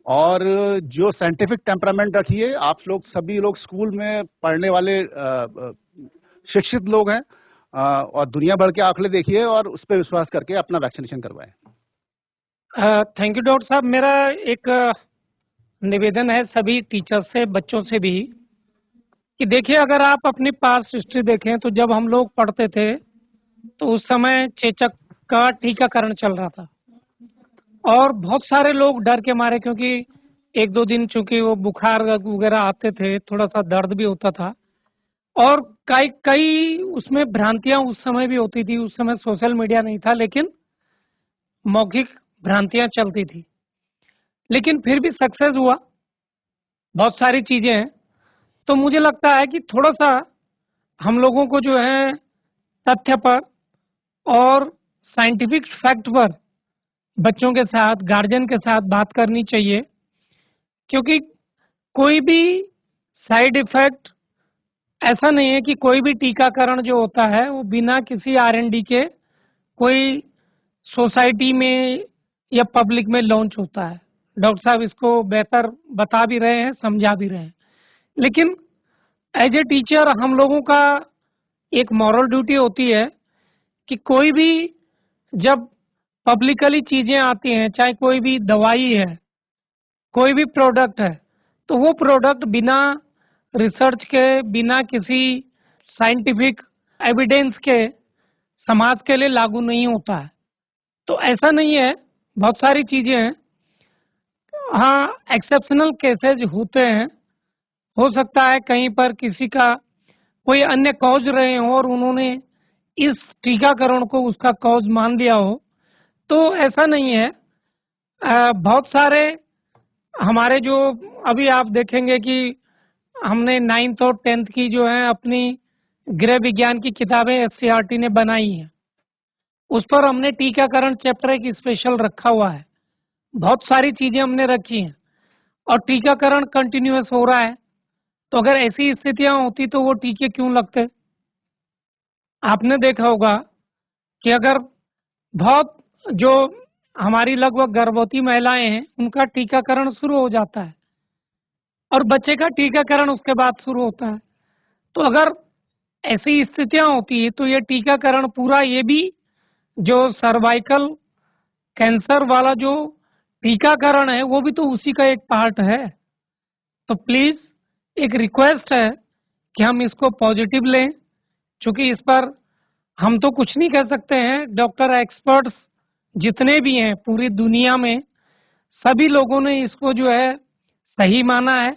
और जो साइंटिफिक टेम्परामेंट रखिए। आप लोग सभी लोग स्कूल में पढ़ने वाले शिक्षित लोग हैं, और दुनिया भर के आंकड़े देखिए और उस पर विश्वास करके अपना वैक्सीनेशन करवाएं। थैंक यू डॉक्टर साहब। मेरा एक निवेदन है सभी टीचर्स से, बच्चों से भी, कि देखिए अगर आप अपनी पास्ट हिस्ट्री देखें तो जब हम लोग पढ़ते थे तो उस समय चेचक का टीकाकरण चल रहा था, और बहुत सारे लोग डर के मारे, क्योंकि एक दो दिन चूंकि वो बुखार वगैरह आते थे, थोड़ा सा दर्द भी होता था, और कई कई उसमें भ्रांतियां उस समय भी होती थी। उस समय सोशल मीडिया नहीं था, लेकिन मौखिक भ्रांतियां चलती थी, लेकिन फिर भी सक्सेस हुआ। बहुत सारी चीजें हैं। तो मुझे लगता है कि थोड़ा सा हम लोगों को जो है तथ्य पर और साइंटिफिक फैक्ट पर बच्चों के साथ, गार्जियन के साथ बात करनी चाहिए, क्योंकि कोई भी साइड इफेक्ट ऐसा नहीं है कि कोई भी टीकाकरण जो होता है वो बिना किसी R&D के कोई सोसाइटी में या पब्लिक में लॉन्च होता है। डॉक्टर साहब इसको बेहतर बता भी रहे हैं, समझा भी रहे हैं, लेकिन एज ए टीचर हम लोगों का एक मॉरल ड्यूटी होती है कि कोई भी जब पब्लिकली चीजें आती हैं, चाहे कोई भी दवाई है, कोई भी प्रोडक्ट है, तो वो प्रोडक्ट बिना रिसर्च के, बिना किसी साइंटिफिक एविडेंस के समाज के लिए लागू नहीं होता है। तो ऐसा नहीं है, बहुत सारी चीजें हैं। हाँ, एक्सेप्शनल केसेज होते हैं। हो सकता है कहीं पर किसी का कोई अन्य कॉज रहे हो और उन्होंने इस टीकाकरण को उसका कॉज मान लिया हो, तो ऐसा नहीं है। बहुत सारे हमारे जो अभी आप देखेंगे कि हमने 9th और 10th की जो है अपनी गृह विज्ञान की किताबें SCERT ने बनाई हैं, उस पर हमने टीकाकरण चैप्टर एक स्पेशल रखा हुआ है। बहुत सारी चीजें हमने रखी हैं, और टीकाकरण कंटिन्यूअस हो रहा है। तो अगर ऐसी स्थितियां होती तो वो टीके क्यों लगते? आपने देखा होगा कि अगर बहुत जो हमारी लगभग गर्भवती महिलाएं हैं उनका टीकाकरण शुरू हो जाता है, और बच्चे का टीकाकरण उसके बाद शुरू होता है। तो अगर ऐसी स्थितियां होती है तो ये टीकाकरण पूरा, ये भी जो सर्वाइकल कैंसर वाला जो टीकाकरण है वो भी तो उसी का एक पार्ट है। तो प्लीज एक रिक्वेस्ट है कि हम इसको पॉजिटिव लें, क्योंकि इस पर हम तो कुछ नहीं कह सकते हैं। डॉक्टर एक्सपर्ट्स जितने भी हैं पूरी दुनिया में, सभी लोगों ने इसको जो है सही माना है।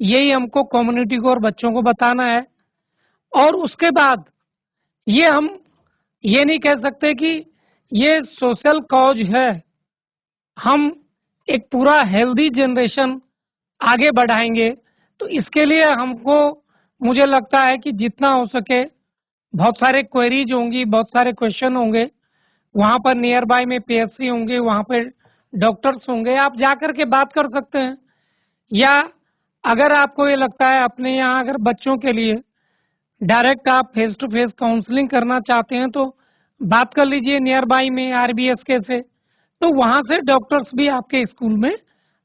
यही हमको कम्युनिटी को और बच्चों को बताना है। और उसके बाद ये हम ये नहीं कह सकते कि ये सोशल कॉज है। हम एक पूरा हेल्दी जनरेशन आगे बढ़ाएंगे, तो इसके लिए हमको, मुझे लगता है कि जितना हो सके, बहुत सारे क्वेरीज होंगी, बहुत सारे क्वेश्चन होंगे, वहाँ पर नियर बाय में PSC होंगे, वहाँ पे डॉक्टर्स होंगे, आप जाकर के बात कर सकते हैं। या अगर आपको ये लगता है अपने यहाँ अगर बच्चों के लिए डायरेक्ट आप फेस टू फेस काउंसलिंग करना चाहते हैं तो बात कर लीजिए नियर बाय में RBSK से, तो वहाँ से डॉक्टर्स भी आपके स्कूल में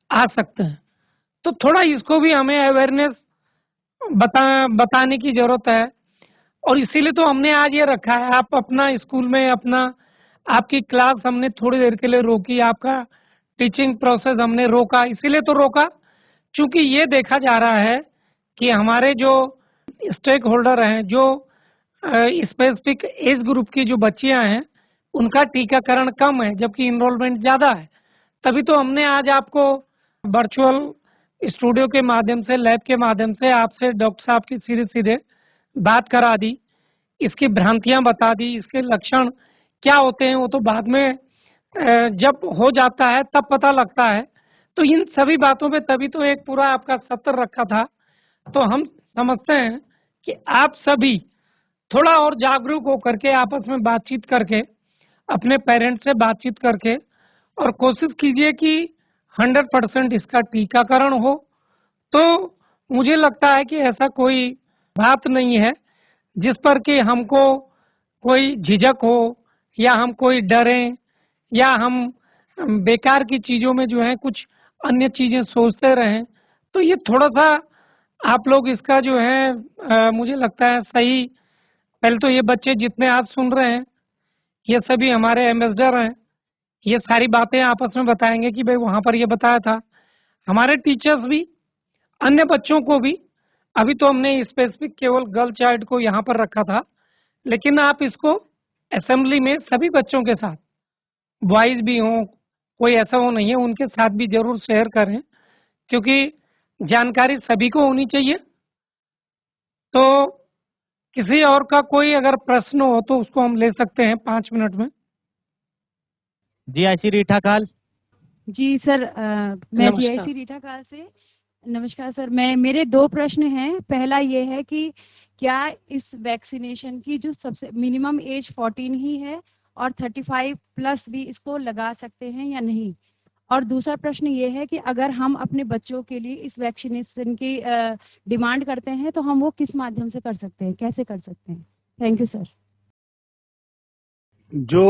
आ सकते हैं। तो थोड़ा इसको भी हमें अवेयरनेस बताने की जरूरत है, और इसीलिए तो हमने आज ये रखा है। आप अपना स्कूल में आपकी क्लास हमने थोड़ी देर के लिए रोकी, आपका टीचिंग प्रोसेस हमने रोका। इसीलिए तो रोका क्योंकि ये देखा जा रहा है कि हमारे जो स्टेक होल्डर हैं, जो स्पेसिफिक एज ग्रुप की जो बच्चियां हैं, उनका टीकाकरण कम है जबकि इनरोलमेंट ज़्यादा है। तभी तो हमने आज आपको वर्चुअल स्टूडियो के माध्यम से, लैब के माध्यम से आपसे डॉक्टर साहब की सीधे सीधे बात करा दी, इसकी भ्रांतियां बता दी, इसके लक्षण क्या होते हैं वो तो बाद में जब हो जाता है तब पता लगता है। तो इन सभी बातों पे तभी तो एक पूरा आपका सत्र रखा था। तो हम समझते हैं कि आप सभी थोड़ा और जागरूक होकर के आपस में बातचीत करके, अपने पेरेंट्स से बातचीत करके, और कोशिश कीजिए कि 100% इसका टीकाकरण हो। तो मुझे लगता है कि ऐसा कोई बात नहीं है जिस पर कि हमको कोई झिझक हो या हम कोई डरें या हम बेकार की चीज़ों में जो है कुछ अन्य चीज़ें सोचते रहें, तो ये थोड़ा-सा आप लोग इसका जो है मुझे लगता है सही। पहले तो ये बच्चे जितने आज सुन रहे हैं, ये सभी हमारे एम्बेसडर हैं। ये सारी बातें आपस में बताएँगे कि भई वहाँ पर ये बताया था। हमारे टीचर्स भी, अन्य बच्चों को भी, अभी तो हमने स्पेसिफिक केवल गर्ल चाइल्ड को यहाँ पर रखा था, लेकिन आप इसको असेंबली में सभी बच्चों के साथ, बॉयज़ भी हों, कोई ऐसा वो नहीं है, उनके साथ भी ज़रूर शेयर करें, क्योंकि जानकारी सभी को होनी चाहिए। तो किसी और का कोई अगर प्रश्न हो तो उसको हम ले सकते हैं 5 मिनट में। GIC रीठा खाल। जी सर, मैं नमस्कार। GIC रीठा खाल से। नमस्कार सर, मेरे 2 प्रश्न हैं। पहला ये है कि क्या इस वैक्सीनेशन की जो सबसे मिनिमम एज 14 ही है और 35 प्लस भी इसको लगा सकते हैं या नहीं? और दूसरा प्रश्न ये है कि अगर हम अपने बच्चों के लिए इस वैक्सीनेशन की डिमांड करते हैं तो हम वो किस माध्यम से कर सकते हैं, कैसे कर सकते हैं? Thank you sir. जो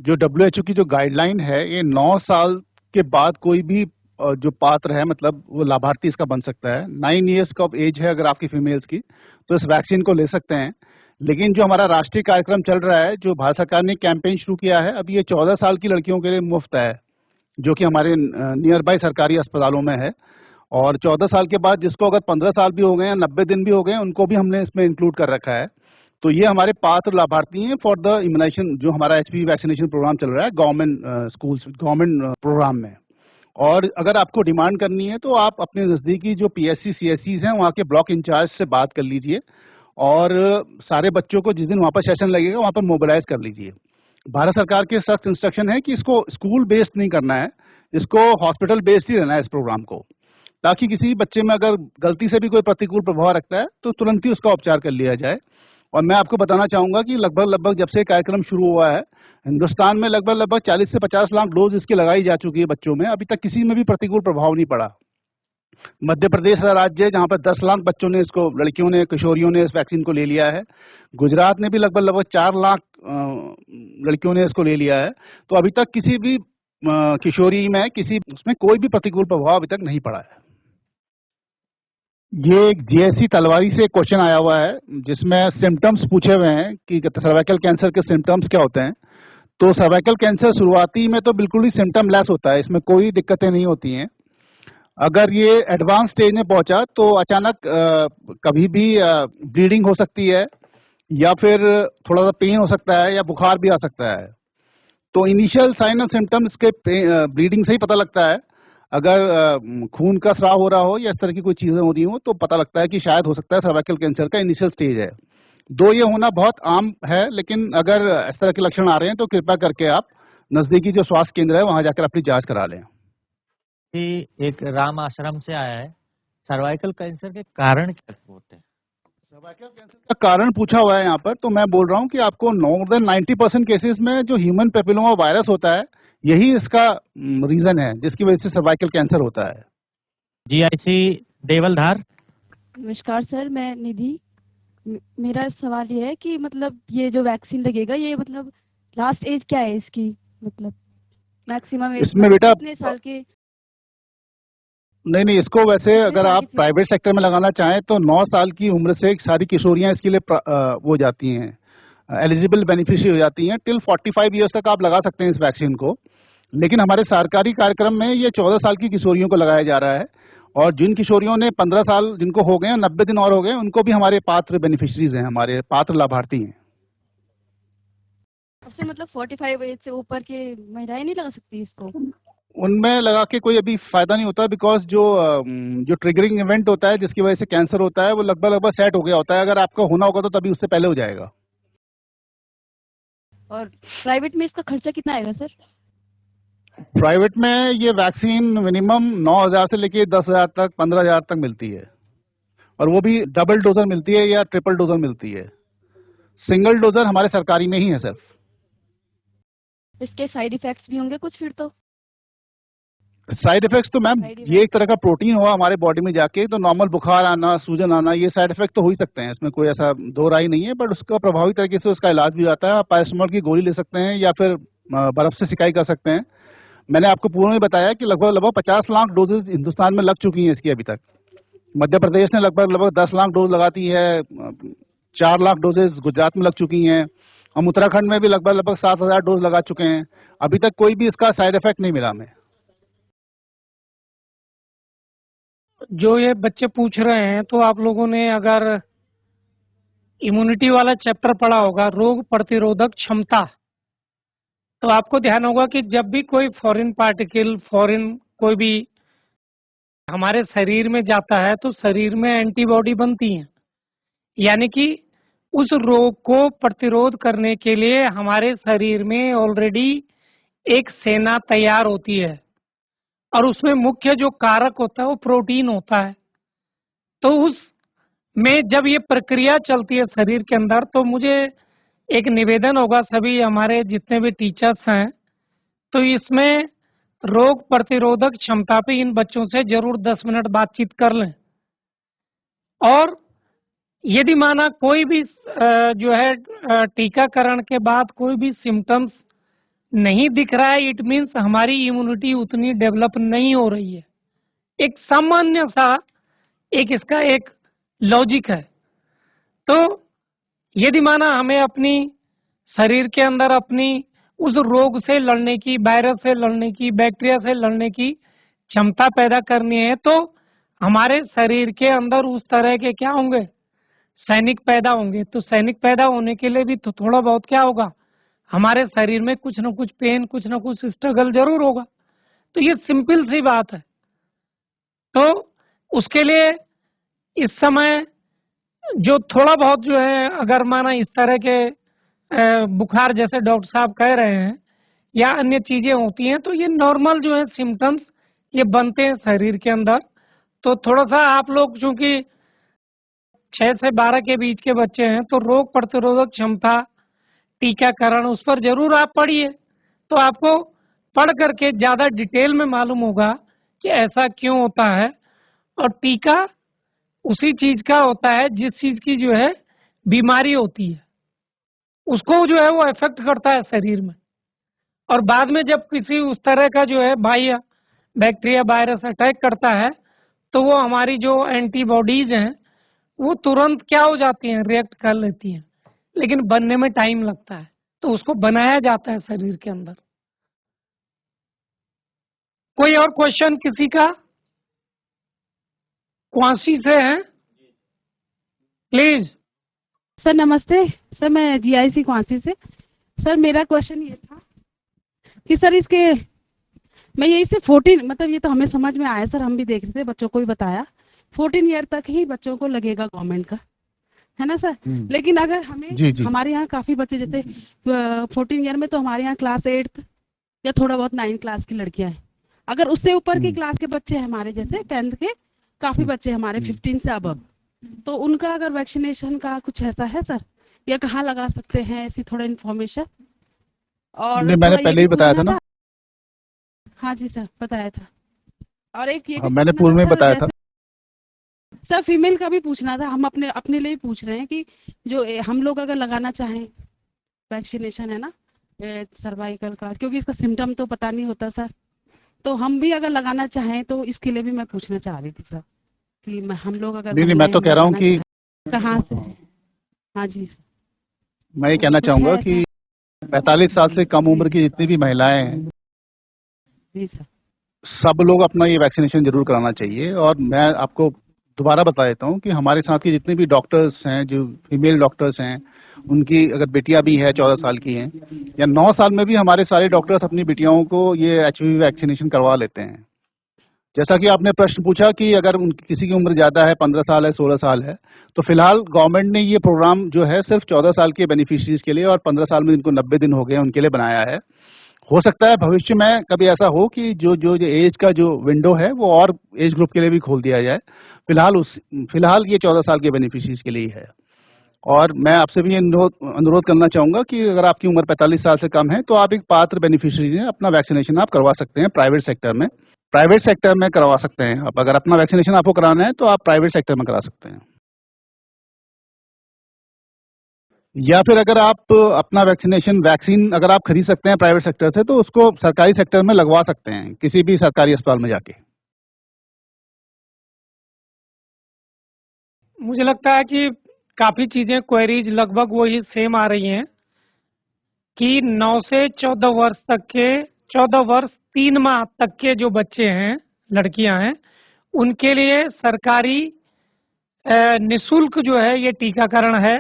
WHO की जो गाइडलाइन है, ये 9 साल के बाद कोई भी जो पात्र है, मतलब वो लाभार्थी इसका बन सकता है। 9 इयर्स का एज है अगर आपकी फीमेल्स की, तो इस वैक्सीन को ले सकते हैं। लेकिन जो हमारा राष्ट्रीय कार्यक्रम चल रहा है, जो भारत सरकार ने कैंपेन शुरू किया है, अब ये 14 साल की लड़कियों के लिए मुफ्त है, जो कि हमारे नियर बाय सरकारी अस्पतालों में है। और 14 साल के बाद जिसको अगर 15 साल भी हो गए या 90 दिन भी हो गए, उनको भी हमने इसमें इंक्लूड कर रखा है। तो ये हमारे पात्र लाभार्थी हैं फॉर द इम्यूनाइजेशन, जो हमारा HPV वैक्सीनेशन प्रोग्राम चल रहा है गवर्नमेंट स्कूल्स, गवर्नमेंट प्रोग्राम में। और अगर आपको डिमांड करनी है तो आप अपने नज़दीकी जो PSC CSCs हैं, वहाँ के ब्लॉक इंचार्ज से बात कर लीजिए और सारे बच्चों को जिस दिन वहाँ पर सेशन लगेगा वहाँ पर मोबिलाइज कर लीजिए। भारत सरकार के सख्त इंस्ट्रक्शन है कि इसको स्कूल बेस्ड नहीं करना है, इसको हॉस्पिटल बेस्ड ही रहना है इस प्रोग्राम को, ताकि किसी बच्चे में अगर गलती से भी कोई प्रतिकूल प्रभाव रखता है तो तुरंत ही उसका उपचार कर लिया जाए। और मैं आपको बताना चाहूँगा कि लगभग जब से कार्यक्रम शुरू हुआ है, हिंदुस्तान में लगभग 40 से 50 लाख डोज इसकी लगाई जा चुकी है बच्चों में। अभी तक किसी में भी प्रतिकूल प्रभाव नहीं पड़ा। मध्य प्रदेश राज्य है जहाँ पर 10 लाख बच्चों ने इसको, लड़कियों ने, किशोरियों ने इस वैक्सीन को ले लिया है। गुजरात ने भी लगभग 4 लाख लड़कियों ने इसको ले लिया है। तो अभी तक किसी भी किशोरी में उसमें कोई भी प्रतिकूल प्रभाव अभी तक नहीं पड़ा है। ये एक GIC तलवारी से क्वेश्चन आया हुआ है जिसमें सिम्टम्स पूछे हुए हैं कि सर्वाइकल कैंसर के सिम्टम्स क्या होते हैं। तो सर्वाइकल कैंसर शुरुआती में तो बिल्कुल ही सिम्टम लेस होता है, इसमें कोई दिक्कतें नहीं होती हैं। अगर ये एडवांस स्टेज में पहुंचा तो अचानक कभी भी ब्लीडिंग हो सकती है या फिर थोड़ा सा पेन हो सकता है या बुखार भी आ सकता है। तो इनिशियल साइन और सिम्टम्स के ब्लीडिंग से ही पता लगता है। अगर खून का स्राव हो रहा हो या इस तरह की कोई चीज़ें हो रही हो तो पता लगता है कि शायद हो सकता है सर्वाइकल कैंसर का इनिशियल स्टेज है। दो ये होना बहुत आम है, लेकिन अगर इस तरह के लक्षण आ रहे हैं तो कृपया करके आप नज़दीकी जो स्वास्थ्य केंद्र है वहाँ जाकर अपनी जांच करा लें। एक राम आश्रम से आया है, सर्वाइकल कैंसर के कारण क्या होते हैं? सर्वाइकल कैंसर का कारण पूछा हुआ है यहाँ पर, तो मैं बोल रहा हूँ कि आपको मोर देन 90% केसेस में जो ह्यूमन पेपिलोमा वायरस होता है, यही इसका रीजन है जिसकी वजह से सर्वाइकल कैंसर होता है। GIC देवलधार। नमस्कार सर, मैं निधि। मेरा सवाल ये है कि मतलब ये जो वैक्सीन लगेगा, ये मतलब लास्ट एज क्या है इसकी, मतलब मैक्सिमम एज इसमें बेटा कितने साल के? नहीं, इसको वैसे अगर साल आप की प्राइवेट सेक्टर में लगाना चाहें तो 9 साल की उम्र से सारी किशोरियां इसके लिए वो जाती हैं, एलिजिबल बेनिफिशियरी हो जाती हैं। टिल 45 ईयर्स तक आप लगा सकते हैं इस वैक्सीन को। लेकिन हमारे सरकारी कार्यक्रम में ये 14 साल की किशोरियों को लगाया जा रहा है, और जिन किशोरियों ने 15 साल जिनको हो गए, 90 दिन और हो गए, उनको भी हमारे पात्र बेनिफिशरीज हैं, हमारे पात्र लाभार्थी हैं। सर मतलब 45 एज से ऊपर के महिलाएं नहीं लगा सकती इसको? उनमें लगा के कोई अभी फायदा नहीं होता, बिकॉज जो ट्रिगरिंग इवेंट होता है जिसकी वजह से कैंसर होता है वो लगभग सेट हो गया होता है। अगर आपका होना होगा तो तभी उससे पहले हो जाएगा। और प्राइवेट में इसका खर्चा कितना आएगा सर? प्राइवेट में ये वैक्सीन मिनिमम 9,000 से लेके 10,000 तक, 15,000 तक मिलती है, और वो भी डबल डोजर मिलती है या ट्रिपल डोजर मिलती है। सिंगल डोजर हमारे सरकारी में ही है सिर्फ। इसके साइड इफेक्ट्स भी होंगे कुछ फिर तो? साइड इफेक्ट्स तो मैम Side ये एक तरह का प्रोटीन हुआ हमारे बॉडी में जाके, तो नॉर्मल बुखार आना, सूजन आना, ये साइड इफेक्ट तो हो ही सकते हैं, इसमें कोई ऐसा दो राय नहीं है। बट उसका प्रभावी तरीके से उसका इलाज भी हो जाता है। आप पैरासिटामोल की गोली ले सकते हैं या फिर बर्फ से सिकाई कर सकते हैं। मैंने आपको पूर्व में बताया कि लगभग लगभग 50 लाख डोजेज हिंदुस्तान में लग चुकी हैं इसकी अभी तक। मध्य प्रदेश ने लगभग लगभग 10 लाख डोज लगाती है, 4 लाख डोजेज गुजरात में लग चुकी हैं। हम उत्तराखंड में भी लगभग लगभग 7,000 डोज लगा चुके हैं। अभी तक कोई भी इसका साइड इफेक्ट नहीं मिला हमें। जो ये बच्चे पूछ रहे हैं, तो आप लोगों ने अगर इम्यूनिटी वाला चैप्टर पढ़ा होगा, रोग प्रतिरोधक क्षमता, तो आपको ध्यान होगा कि जब भी कोई फॉरेन पार्टिकल, फॉरेन कोई भी हमारे शरीर में जाता है तो शरीर में एंटीबॉडी बनती हैं। यानी कि उस रोग को प्रतिरोध करने के लिए हमारे शरीर में ऑलरेडी एक सेना तैयार होती है, और उसमें मुख्य जो कारक होता है वो प्रोटीन होता है। तो उस में जब ये प्रक्रिया चलती है शरीर के अंदर, तो मुझे एक निवेदन होगा सभी हमारे जितने भी टीचर्स हैं, तो इसमें रोग प्रतिरोधक क्षमता पे इन बच्चों से जरूर 10 मिनट बातचीत कर लें। और यदि माना कोई भी जो है टीकाकरण के बाद कोई भी सिम्टम्स नहीं दिख रहा है, इट मीन्स हमारी इम्यूनिटी उतनी डेवलप नहीं हो रही है। एक सामान्य सा एक इसका एक लॉजिक है। तो यदि माना हमें अपनी शरीर के अंदर अपनी उस रोग से लड़ने की, वायरस से लड़ने की, बैक्टीरिया से लड़ने की क्षमता पैदा करनी है, तो हमारे शरीर के अंदर उस तरह के क्या होंगे, सैनिक पैदा होंगे। तो सैनिक पैदा होने के लिए भी तो थोड़ा बहुत क्या होगा, हमारे शरीर में कुछ न कुछ पेन, कुछ न कुछ स्ट्रगल जरूर होगा। तो ये सिंपल सी बात है। तो उसके लिए इस समय जो थोड़ा बहुत जो है, अगर माना इस तरह के बुखार जैसे डॉक्टर साहब कह रहे हैं या अन्य चीजें होती हैं, तो ये नॉर्मल जो है सिम्टम्स ये बनते हैं शरीर के अंदर। तो थोड़ा सा आप लोग चूंकि 6 से 12 के बीच के बच्चे हैं, तो रोग प्रतिरोधक क्षमता, टीकाकरण, उस पर जरूर आप पढ़िए। तो आपको पढ़ करके ज्यादा डिटेल में मालूम होगा कि ऐसा क्यों होता है। और टीका उसी चीज का होता है जिस चीज की जो है बीमारी होती है, उसको जो है वो इफेक्ट करता है शरीर में। और बाद में जब किसी उस तरह का जो है बाह्य बैक्टीरिया, वायरस अटैक करता है, तो वो हमारी जो एंटीबॉडीज हैं वो तुरंत क्या हो जाती हैं, रिएक्ट कर लेती हैं। लेकिन बनने में टाइम लगता है, तो उसको बनाया जाता है शरीर के अंदर। कोई और क्वेश्चन किसी का? क्वांसी से है, प्लीज। सर नमस्ते सर, मैं जीआईसी क्वांसी से। सर मेरा क्वेश्चन ये था कि सर इसके मैं यही से 14, मतलब ये तो हमें समझ में आया सर, हम भी देख रहे थे, बच्चों को भी बताया 14 ईयर तक ही बच्चों को लगेगा गवर्नमेंट का, है ना सर। लेकिन अगर हमें जी जी। हमारे यहाँ काफी बच्चे जैसे 14 ईयर में तो हमारे यहाँ क्लास 8 या थोड़ा बहुत 9 क्लास की लड़कियां हैं। अगर उससे ऊपर की क्लास के बच्चे हमारे जैसे 10th के काफी बच्चे हमारे 15 से अबव, तो उनका अगर वैक्सीनेशन का कुछ ऐसा है सर, या कहाँ लगा सकते हैं, ऐसी थोड़ा इन्फॉर्मेशन। और नहीं, मैंने थोड़ा ये पहले भी ही बताया था पूछना ना। हाँ जी सर बताया था। और एक ये भी मैंने पूछना पूर्व था में सर, बताया था। सर फीमेल का भी पूछना था। हम अपने अपने लिए पूछ रहे हैं कि जो हम लोग अगर लगाना चाहें वैक्सीनेशन, है ना, सर्वाइकल का, क्योंकि इसका सिम्टम तो पता नहीं होता सर, तो हम भी अगर लगाना चाहें तो इसके लिए भी मैं पूछना चाह रही थी सर कि हम लोग अगर नहीं, मैं तो कह रहा हूँ कि कहाँ से। हाँ जी सर, मैं ये कहना कुछ है चाहूंगा ऐसा? कि 45 साल से कम उम्र की जितनी भी महिलाएं हैं, जी सर, सब लोग अपना ये वैक्सीनेशन जरूर कराना चाहिए। और मैं आपको दोबारा बता देता हूँ कि हमारे साथ के जितने भी डॉक्टर्स हैं, जो फीमेल डॉक्टर्स हैं, उनकी अगर बेटियां भी है 14 साल की हैं या 9 साल में भी हमारे सारे डॉक्टर्स अपनी बेटियों को ये HPV वैक्सीनेशन करवा लेते हैं। जैसा कि आपने प्रश्न पूछा कि अगर किसी की उम्र ज़्यादा है, 15 साल है, 16 साल है, तो फिलहाल गवर्नमेंट ने ये प्रोग्राम जो है सिर्फ 14 साल के बेनिफिशरीज के लिए और 15 साल में जिनको 90 दिन हो गए उनके लिए बनाया है। हो सकता है भविष्य में कभी ऐसा हो कि जो एज का जो विंडो है वो और एज ग्रुप के लिए भी खोल दिया जाए। फिलहाल ये 14 साल के बेनिफिशरीज के लिए ही है। और मैं आपसे भी अनुरोध करना चाहूँगा कि अगर आपकी उम्र 45 साल से कम है तो आप एक पात्र बेनिफिशरी हैं, अपना वैक्सीनेशन आप करवा सकते हैं प्राइवेट सेक्टर में। प्राइवेट सेक्टर में करवा सकते हैं आप। अगर अपना वैक्सीनेशन आपको कराना है तो आप प्राइवेट सेक्टर में करा सकते हैं, या फिर अगर आप अपना वैक्सीन अगर आप खरीद सकते हैं प्राइवेट सेक्टर से तो उसको सरकारी सेक्टर में लगवा सकते हैं किसी भी सरकारी अस्पताल में जाके। मुझे लगता है कि काफ़ी चीज़ें क्वेरीज लगभग वही सेम आ रही हैं कि 9 से 14 वर्ष तक के 14 वर्ष 3 माह तक के जो बच्चे हैं, लड़कियां हैं, उनके लिए सरकारी निःशुल्क जो है ये टीकाकरण है।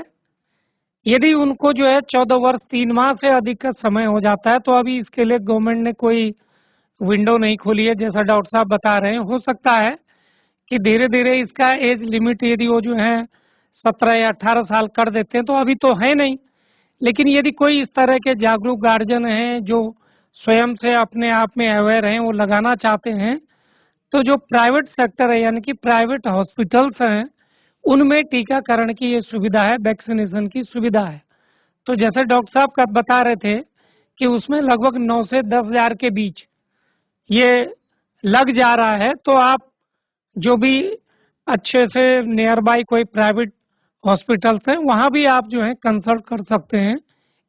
यदि उनको जो है 14 वर्ष 3 माह से अधिक का समय हो जाता है तो अभी इसके लिए गवर्नमेंट ने कोई विंडो नहीं खोली है, जैसा डॉक्टर साहब बता रहे हैं। हो सकता है कि धीरे धीरे इसका एज लिमिट यदि वो जो है 17 या 18 साल कर देते हैं, तो अभी तो है नहीं, लेकिन यदि कोई इस तरह के जागरूक गार्जियन हैं जो स्वयं से अपने आप में अवेयर हैं, वो लगाना चाहते हैं, तो जो प्राइवेट सेक्टर है यानी कि प्राइवेट हॉस्पिटल्स हैं, उनमें टीकाकरण की ये सुविधा है, वैक्सीनेशन की सुविधा है। तो जैसे डॉक्टर साहब का बता रहे थे कि उसमें लगभग 9 से 10 हजार के बीच ये लग जा रहा है, तो आप जो भी अच्छे से नियर बाई कोई प्राइवेट हॉस्पिटल्स हैं, वहाँ भी आप जो है कंसल्ट कर सकते हैं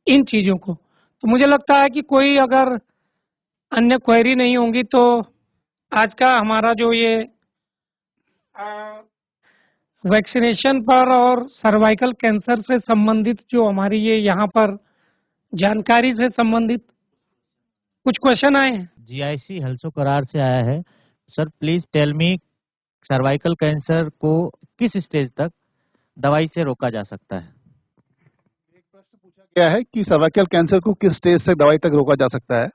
इन चीज़ों को। तो मुझे लगता है कि कोई अगर अन्य क्वेरी नहीं होंगी तो आज का हमारा जो ये वैक्सीनेशन पर और सर्वाइकल कैंसर से संबंधित जो हमारी ये यहाँ पर जानकारी से संबंधित कुछ क्वेश्चन आए हैं। GIC हल्सो करार से आया है। Sir please tell me, cervical cancer को किस स्टेज तक दवाई से रोका जा सकता है? एक प्रश्न पूछा गया है कि सर्वाइकल कैंसर को किस स्टेज से दवाई तक रोका जा सकता है।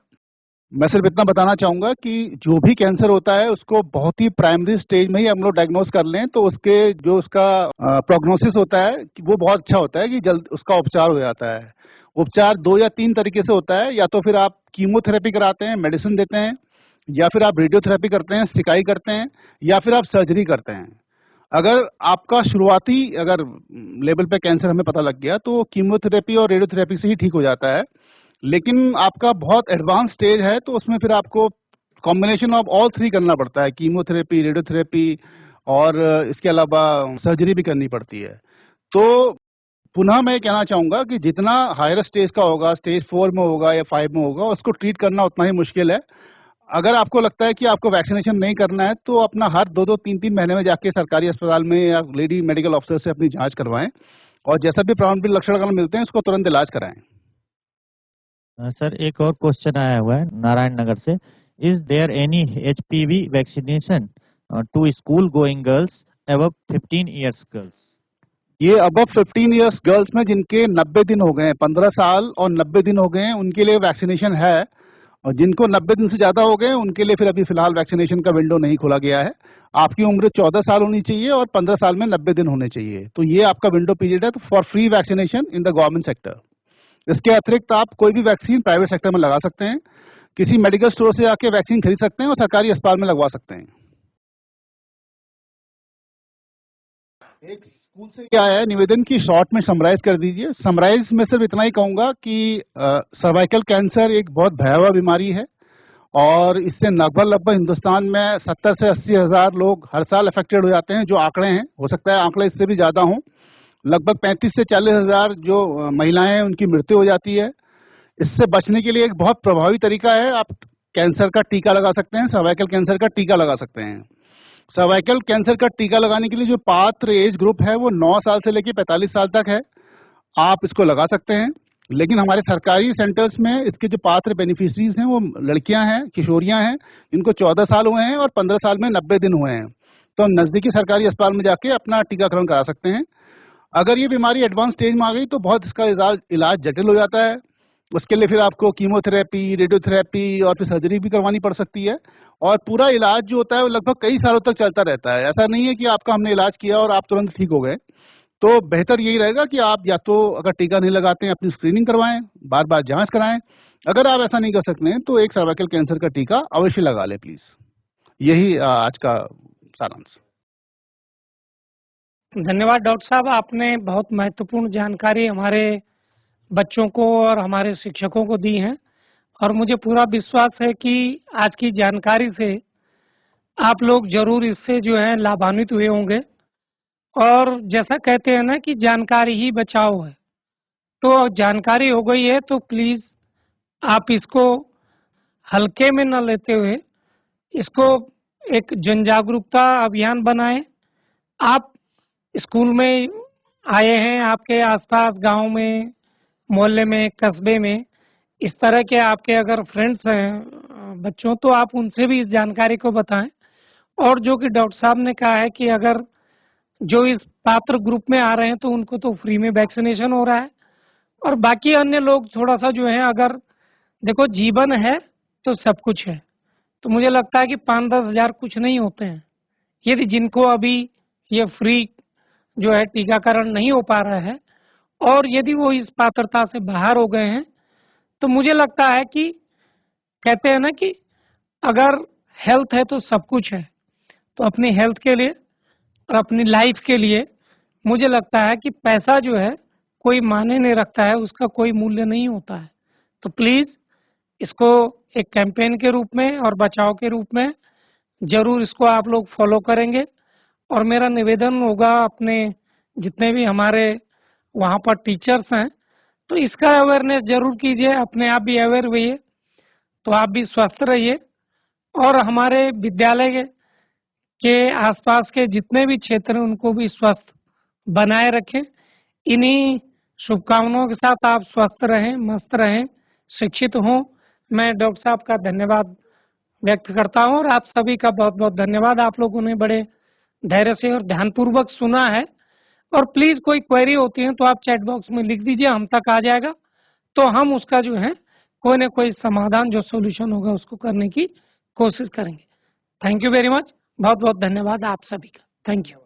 मैं सिर्फ इतना बताना चाहूँगा कि जो भी कैंसर होता है उसको बहुत ही प्राइमरी स्टेज में ही हम लोग डायग्नोस कर लें तो उसका प्रोग्नोसिस होता है कि वो बहुत अच्छा होता है कि जल्द उसका उपचार हो जाता है। उपचार 2 या 3 तरीके से होता है, या तो फिर आप कीमोथेरेपी कराते हैं, मेडिसिन देते हैं, या फिर आप रेडियोथेरेपी करते हैं, सिकाई करते हैं, या फिर आप सर्जरी करते हैं। अगर आपका शुरुआती लेवल पे कैंसर हमें पता लग गया तो कीमोथेरेपी और रेडियोथेरेपी से ही ठीक हो जाता है। लेकिन आपका बहुत एडवांस स्टेज है तो उसमें फिर आपको कॉम्बिनेशन ऑफ ऑल 3 करना पड़ता है, कीमोथेरेपी, रेडियोथेरेपी और इसके अलावा सर्जरी भी करनी पड़ती है। तो पुनः मैं कहना चाहूँगा कि जितना हायर स्टेज का होगा, स्टेज 4 में होगा या 5 में होगा, उसको ट्रीट करना उतना ही मुश्किल है। अगर आपको लगता है कि आपको वैक्सीनेशन नहीं करना है तो अपना हर 2-2, 3-3 महीने में जाके सरकारी अस्पताल में या लेडी मेडिकल ऑफिसर से अपनी जांच करवाएं और जैसा भी प्रारंभिक लक्षण अगर मिलते हैं उसको तुरंत इलाज कराएं। सर एक और क्वेश्चन आया हुआ है नारायण नगर से। Is there any HPV vaccination to school going girls above 15 years girls? ये अबव 15 ईयर्स गर्ल्स में जिनके 90 दिन हो गए हैं, 15 साल और 90 दिन हो गए हैं, उनके लिए वैक्सीनेशन है। और जिनको 90 दिन से ज़्यादा हो गए उनके लिए फिर अभी फिलहाल वैक्सीनेशन का विंडो नहीं खोला गया है। आपकी उम्र 14 साल होनी चाहिए और 15 साल में 90 दिन होने चाहिए, तो ये आपका विंडो पीरियड है for free vaccination in the government sector. इसके अतिरिक्त आप कोई भी वैक्सीन प्राइवेट सेक्टर में लगा सकते हैं, किसी मेडिकल स्टोर से आके वैक्सीन खरीद सकते हैं और सरकारी अस्पताल में लगवा सकते हैं। एक स्कूल से क्या है निवेदन की शॉर्ट में समराइज कर दीजिए। समराइज में सिर्फ इतना ही कहूँगा कि सर्वाइकल कैंसर एक बहुत भयावह बीमारी है और इससे लगभग हिंदुस्तान में 70 से 80 हज़ार लोग हर साल अफेक्टेड हो जाते हैं, जो आंकड़े हैं। हो सकता है आंकड़े इससे भी ज़्यादा हों। लगभग 35 से 40 हज़ार जो महिलाएं हैं उनकी मृत्यु हो जाती है। इससे बचने के लिए एक बहुत प्रभावी तरीका है, आप कैंसर का टीका लगा सकते हैं, सर्वाइकल कैंसर का टीका लगा सकते हैं। सर्वाइकल कैंसर का टीका लगाने के लिए जो पात्र एज ग्रुप है वो 9 साल से लेकर 45 साल तक है, आप इसको लगा सकते हैं। लेकिन हमारे सरकारी सेंटर्स में इसके जो पात्र बेनिफिशरीज हैं वो लड़कियां हैं, किशोरियां हैं, इनको 14 साल हुए हैं और 15 साल में 90 दिन हुए हैं, तो हम नज़दीकी सरकारी अस्पताल में जाके अपना टीकाकरण करा सकते हैं। अगर ये बीमारी एडवांस स्टेज में आ गई तो बहुत इसका इलाज जटिल हो जाता है। उसके लिए फिर आपको कीमोथेरेपी, रेडियोथेरेपी और फिर सर्जरी भी करवानी पड़ सकती है और पूरा इलाज जो होता है वो लगभग कई सालों तक चलता रहता है। ऐसा नहीं है कि आपका हमने इलाज किया और आप तुरंत ठीक हो गए। तो बेहतर यही रहेगा कि आप या तो अगर टीका नहीं लगाते हैं अपनी स्क्रीनिंग करवाएं, बार बार जांच कराएं। अगर आप ऐसा नहीं कर सकते हैं तो एक सर्वाइकल कैंसर का टीका अवश्य लगा लें प्लीज। यही आज का सारांश। धन्यवाद डॉक्टर साहब, आपने बहुत महत्वपूर्ण जानकारी हमारे बच्चों को और हमारे शिक्षकों को दी है और मुझे पूरा विश्वास है कि आज की जानकारी से आप लोग जरूर इससे जो है लाभान्वित हुए होंगे। और जैसा कहते हैं ना कि जानकारी ही बचाओ है, तो जानकारी हो गई है तो प्लीज आप इसको हल्के में न लेते हुए इसको एक जन जागरूकता अभियान बनाएं। आप स्कूल में आए हैं, आपके आसपास गांव में, मोहल्ले में, कस्बे में इस तरह के आपके अगर फ्रेंड्स हैं बच्चों, तो आप उनसे भी इस जानकारी को बताएं। और जो कि डॉक्टर साहब ने कहा है कि अगर जो इस पात्र ग्रुप में आ रहे हैं तो उनको तो फ्री में वैक्सीनेशन हो रहा है, और बाकी अन्य लोग थोड़ा सा जो है, अगर देखो जीवन है तो सब कुछ है, तो मुझे लगता है कि 5-10 हजार कुछ नहीं होते हैं। यदि जिनको अभी ये फ्री जो है टीकाकरण नहीं हो पा रहा है और यदि वो इस पात्रता से बाहर हो गए हैं, तो मुझे लगता है कि कहते हैं ना कि अगर हेल्थ है तो सब कुछ है, तो अपनी हेल्थ के लिए और अपनी लाइफ के लिए मुझे लगता है कि पैसा जो है कोई मायने नहीं रखता है, उसका कोई मूल्य नहीं होता है। तो प्लीज इसको एक कैंपेन के रूप में और बचाव के रूप में जरूर इसको आप लोग फॉलो करेंगे। और मेरा निवेदन होगा अपने जितने भी हमारे वहाँ पर टीचर्स हैं, तो इसका अवेयरनेस जरूर कीजिए, अपने आप भी अवेयर हुइए, तो आप भी स्वस्थ रहिए। और हमारे विद्यालय के आसपास के जितने भी क्षेत्र हैं उनको भी स्वस्थ बनाए रखें। इन्हीं शुभकामनाओं के साथ आप स्वस्थ रहें, मस्त रहें, शिक्षित हों। मैं डॉक्टर साहब का धन्यवाद व्यक्त करता हूं और आप सभी का बहुत बहुत धन्यवाद। आप लोगों ने बड़े धैर्य से और ध्यानपूर्वक सुना है। और प्लीज कोई क्वेरी होती है तो आप चैट बॉक्स में लिख दीजिए, हम तक आ जाएगा, तो हम उसका जो है कोई ना कोई समाधान जो सॉल्यूशन होगा उसको करने की कोशिश करेंगे। थैंक यू वेरी मच, बहुत बहुत धन्यवाद आप सभी का। Thank you.